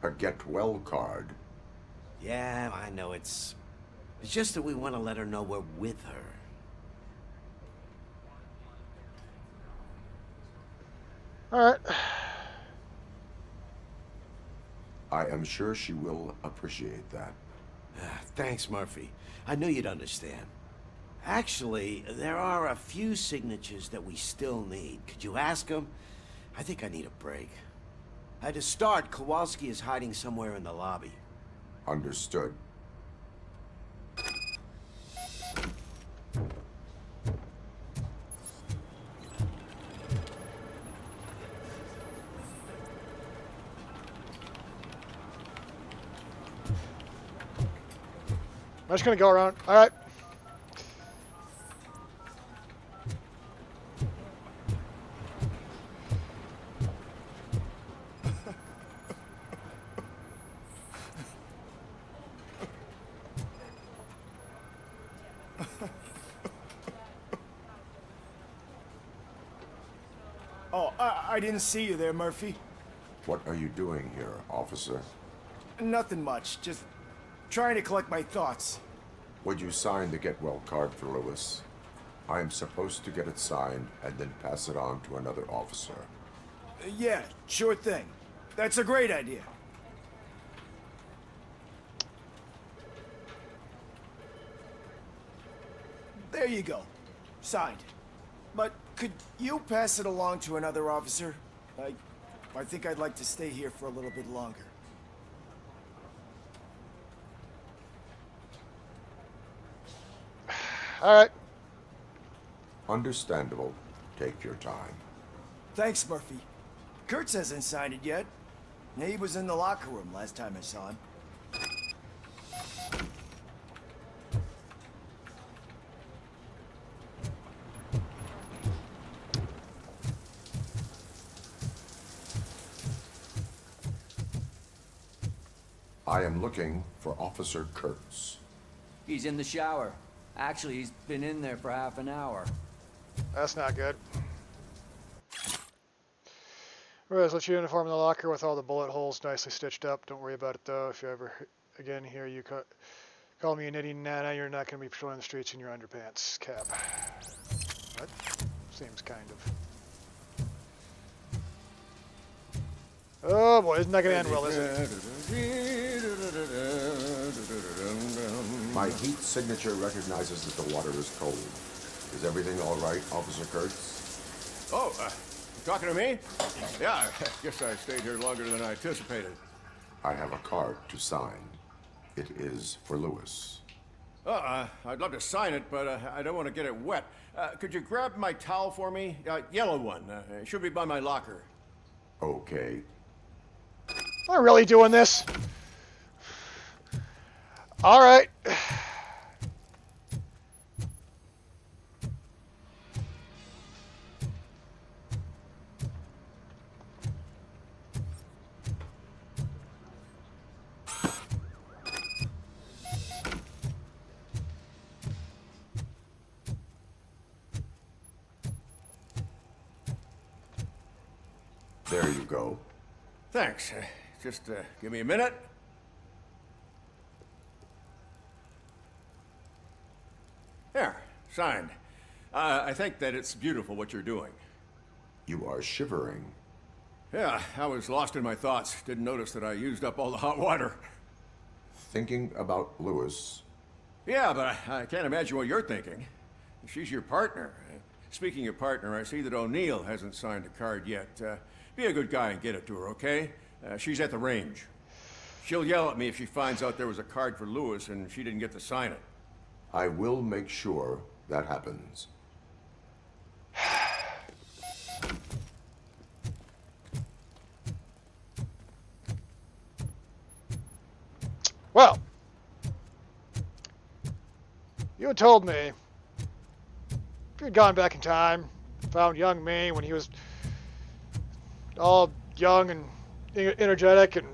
Speaker 5: A get well card?
Speaker 17: Yeah, I know it's just that we want to let her know we're with her.
Speaker 1: All right.
Speaker 5: I am sure she will appreciate that.
Speaker 17: Thanks, Murphy. I knew you'd understand. Actually, there are a few signatures that we still need. Could you ask them? I think I need a break. To start, Kowalski is hiding somewhere in the lobby.
Speaker 5: Understood.
Speaker 1: I'm just gonna go around. All right.
Speaker 18: I didn't see you there, Murphy.
Speaker 5: What are you doing here, officer?
Speaker 18: Nothing much, just trying to collect my thoughts.
Speaker 5: Would you sign the get well card for Lewis? I am supposed to get it signed and then pass it on to another officer.
Speaker 18: Yeah, sure thing. That's a great idea. There you go. Signed. But could you pass it along to another officer? I think I'd like to stay here for a little bit longer.
Speaker 1: All right.
Speaker 5: Understandable. Take your time.
Speaker 18: Thanks, Murphy. Kurtz hasn't signed it yet. He was in the locker room last time I saw him.
Speaker 5: I am looking for Officer Kurtz.
Speaker 19: He's in the shower. Actually, he's been in there for half an hour.
Speaker 1: That's not good. Alright, let's let your uniform in the locker with all the bullet holes nicely stitched up. Don't worry about it though. If you ever again hear you call me a nitty nana, you're not going to be patrolling the streets in your underpants. Cap. What? Seems kind of. Oh boy, isn't that going to end well, is it?
Speaker 5: My heat signature recognizes that the water is cold. Is everything all right, Officer Kurtz?
Speaker 20: Oh, talking to me? Yeah, I guess I stayed here longer than I anticipated.
Speaker 5: I have a card to sign. It is for Lewis.
Speaker 20: I'd love to sign it, but I don't want to get it wet. Could you grab my towel for me? Yellow one. It should be by my locker.
Speaker 5: Okay.
Speaker 1: Am I really doing this? All right.
Speaker 5: There you go.
Speaker 20: Thanks. Just give me a minute. There, signed. I think that it's beautiful what you're doing.
Speaker 5: You are shivering.
Speaker 20: Yeah, I was lost in my thoughts. Didn't notice that I used up all the hot water.
Speaker 5: Thinking about Lewis.
Speaker 20: Yeah, but I can't imagine what you're thinking. She's your partner. Speaking of partner, I see that O'Neill hasn't signed a card yet. Be a good guy and get it to her, okay? She's at the range. She'll yell at me if she finds out there was a card for Lewis and she didn't get to sign it.
Speaker 5: I will make sure that happens.
Speaker 1: Well, you had told me if you had gone back in time, found young me when he was all young and energetic and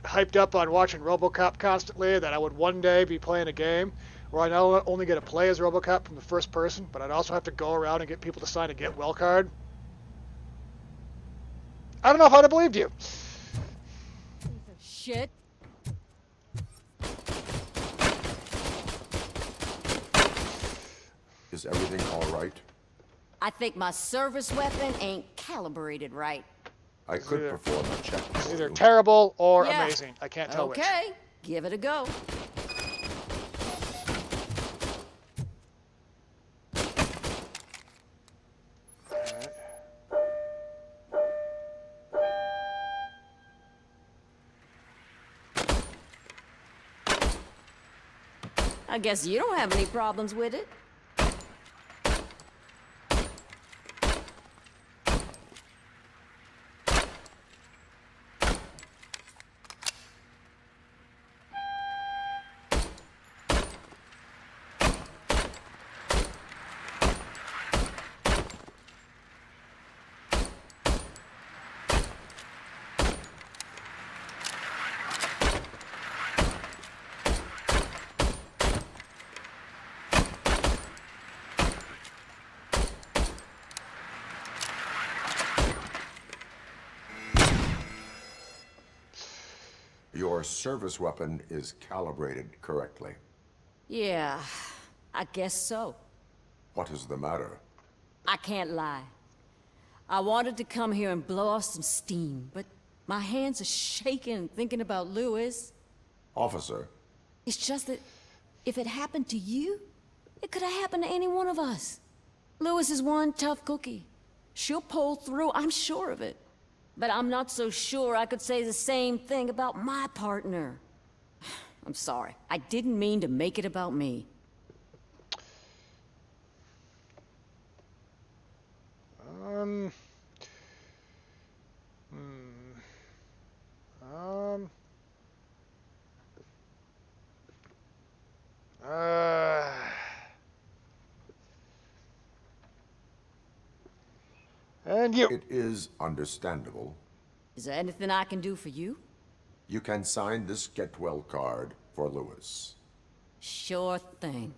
Speaker 1: hyped up on watching RoboCop constantly, that I would one day be playing a game where I not only get to play as RoboCop from the first person, but I'd also have to go around and get people to sign a get well card. I don't know if I'd have believed you.
Speaker 2: Shit.
Speaker 5: Is everything all right?
Speaker 2: I think my service weapon ain't calibrated right.
Speaker 5: I could perform a check.
Speaker 1: Either terrible or
Speaker 2: Yeah.
Speaker 1: amazing. I can't tell which.
Speaker 2: Okay, give it a go. I guess you don't have any problems with it.
Speaker 5: Your service weapon is calibrated correctly.
Speaker 2: Yeah, I guess so.
Speaker 5: What is the matter?
Speaker 2: I can't lie. I wanted to come here and blow off some steam, but my hands are shaking thinking about Lewis.
Speaker 5: Officer.
Speaker 2: It's just that if it happened to you, it could have happened to any one of us. Lewis is one tough cookie. She'll pull through, I'm sure of it. But I'm not so sure I could say the same thing about my partner. I'm sorry. I didn't mean to make it about me.
Speaker 1: And you.
Speaker 5: It is understandable.
Speaker 2: Is there anything I can do for you?
Speaker 5: You can sign this get well card for Lewis.
Speaker 2: Sure thing.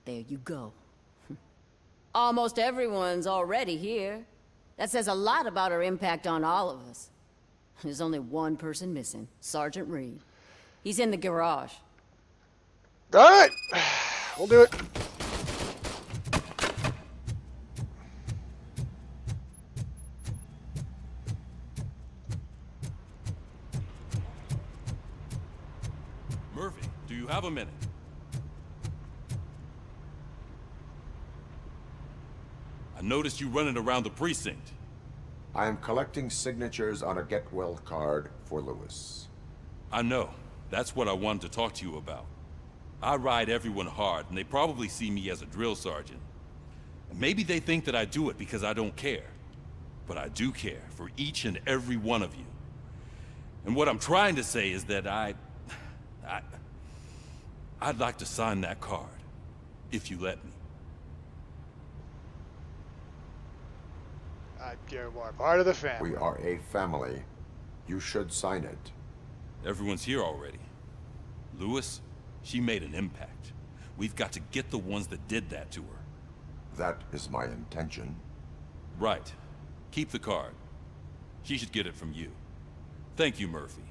Speaker 2: There you go. Almost everyone's already here. That says a lot about her impact on all of us. There's only one person missing, Sergeant Reed. He's in the garage.
Speaker 1: All right, we'll do it.
Speaker 21: Murphy, do you have a minute? I noticed you running around the precinct.
Speaker 5: I am collecting signatures on a get well card for Lewis.
Speaker 21: I know. That's what I wanted to talk to you about. I ride everyone hard, and they probably see me as a drill sergeant. And maybe they think that I do it because I don't care. But I do care for each and every one of you. And what I'm trying to say is that I'd like to sign that card, if you let me.
Speaker 1: You're part of the family.
Speaker 5: We are a family. You should sign it.
Speaker 21: Everyone's here already. Lewis, she made an impact. We've got to get the ones that did that to her.
Speaker 5: That is my intention.
Speaker 21: Right. Keep the card. She should get it from you. Thank you, Murphy.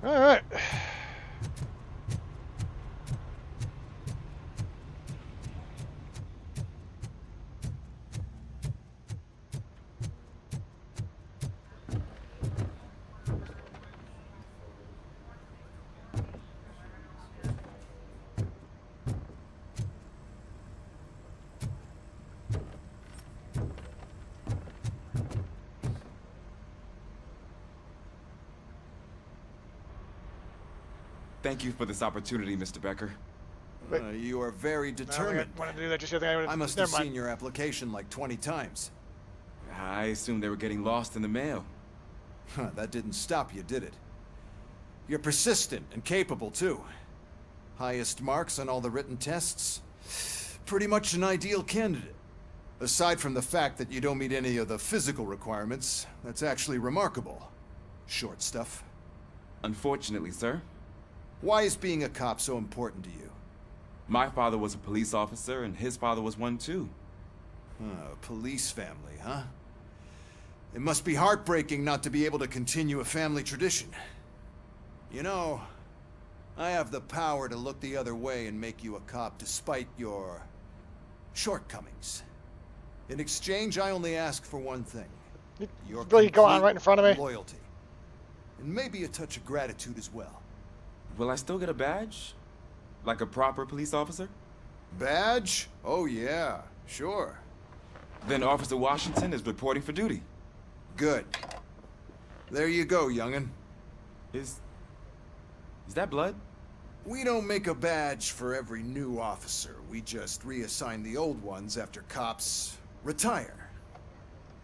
Speaker 1: All right.
Speaker 22: Thank you for this opportunity, Mr. Becker.
Speaker 23: You are very determined.
Speaker 1: I do that. Just the other thing
Speaker 23: I must have seen your application like 20 times.
Speaker 22: I assumed they were getting lost in the mail.
Speaker 23: That didn't stop you, did it? You're persistent and capable, too. Highest marks on all the written tests. Pretty much an ideal candidate. Aside from the fact that you don't meet any of the physical requirements, that's actually remarkable. Short stuff.
Speaker 22: Unfortunately, sir.
Speaker 23: Why is being a cop so important to you?
Speaker 22: My father was a police officer, and his father was one, too.
Speaker 23: A police family, huh? It must be heartbreaking not to be able to continue a family tradition. You know, I have the power to look the other way and make you a cop despite your shortcomings. In exchange, I only ask for one thing. Your
Speaker 1: really go on right in front of me.
Speaker 23: Loyalty. And maybe a touch of gratitude as well.
Speaker 22: Will I still get a badge? Like a proper police officer?
Speaker 23: Badge? Oh yeah, sure.
Speaker 22: Then Officer Washington is reporting for duty.
Speaker 23: Good. There you go, young'un.
Speaker 22: Is that blood?
Speaker 23: We don't make a badge for every new officer. We just reassign the old ones after cops retire.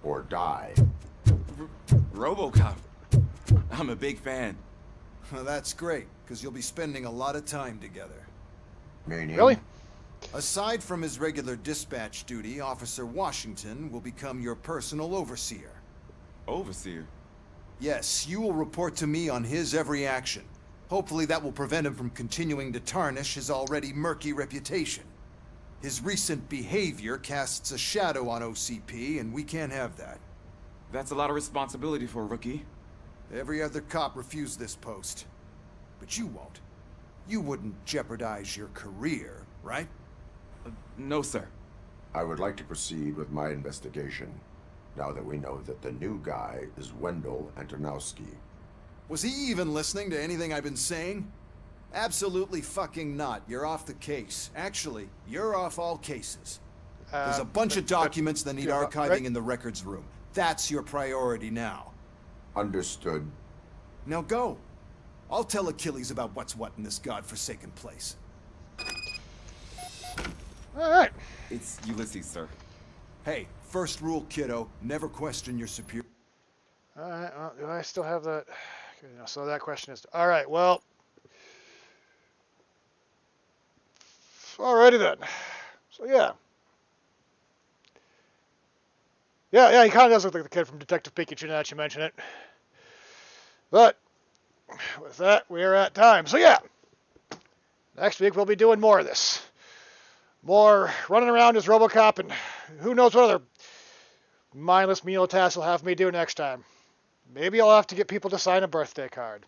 Speaker 5: Or die.
Speaker 22: RoboCop. I'm a big fan.
Speaker 23: That's great, because you'll be spending a lot of time together.
Speaker 5: Meaning?
Speaker 1: Really?
Speaker 23: Aside from his regular dispatch duty, Officer Washington will become your personal overseer.
Speaker 22: Overseer?
Speaker 23: Yes, you will report to me on his every action. Hopefully that will prevent him from continuing to tarnish his already murky reputation. His recent behavior casts a shadow on OCP, and we can't have that.
Speaker 22: That's a lot of responsibility for a rookie.
Speaker 23: Every other cop refused this post. But you won't. You wouldn't jeopardize your career, right?
Speaker 22: No, sir.
Speaker 5: I would like to proceed with my investigation, now that we know that the new guy is Wendell Antonowski.
Speaker 23: Was he even listening to anything I've been saying? Absolutely fucking not. You're off the case. Actually, you're off all cases. There's a bunch of documents that need archiving in the records room. That's your priority now.
Speaker 5: Understood.
Speaker 23: Now go. I'll tell Achilles about what's what in this godforsaken place.
Speaker 1: All right.
Speaker 22: It's Ulysses, sir.
Speaker 23: Hey, first rule, kiddo. Never question your superior.
Speaker 1: All right. Well, do I still have that? Okay, no, so that question is... All right, well... Alrighty then. So, yeah. Yeah, he kind of does look like the kid from Detective Pikachu now that you mention it. But, with that, we are at time. So, yeah. Next week, we'll be doing more of this. More running around as RoboCop, and who knows what other mindless menial tasks will have me do next time. Maybe I'll have to get people to sign a birthday card.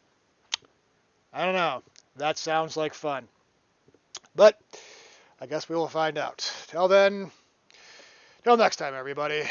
Speaker 1: I don't know. That sounds like fun. But I guess we will find out. Till then, till next time, everybody.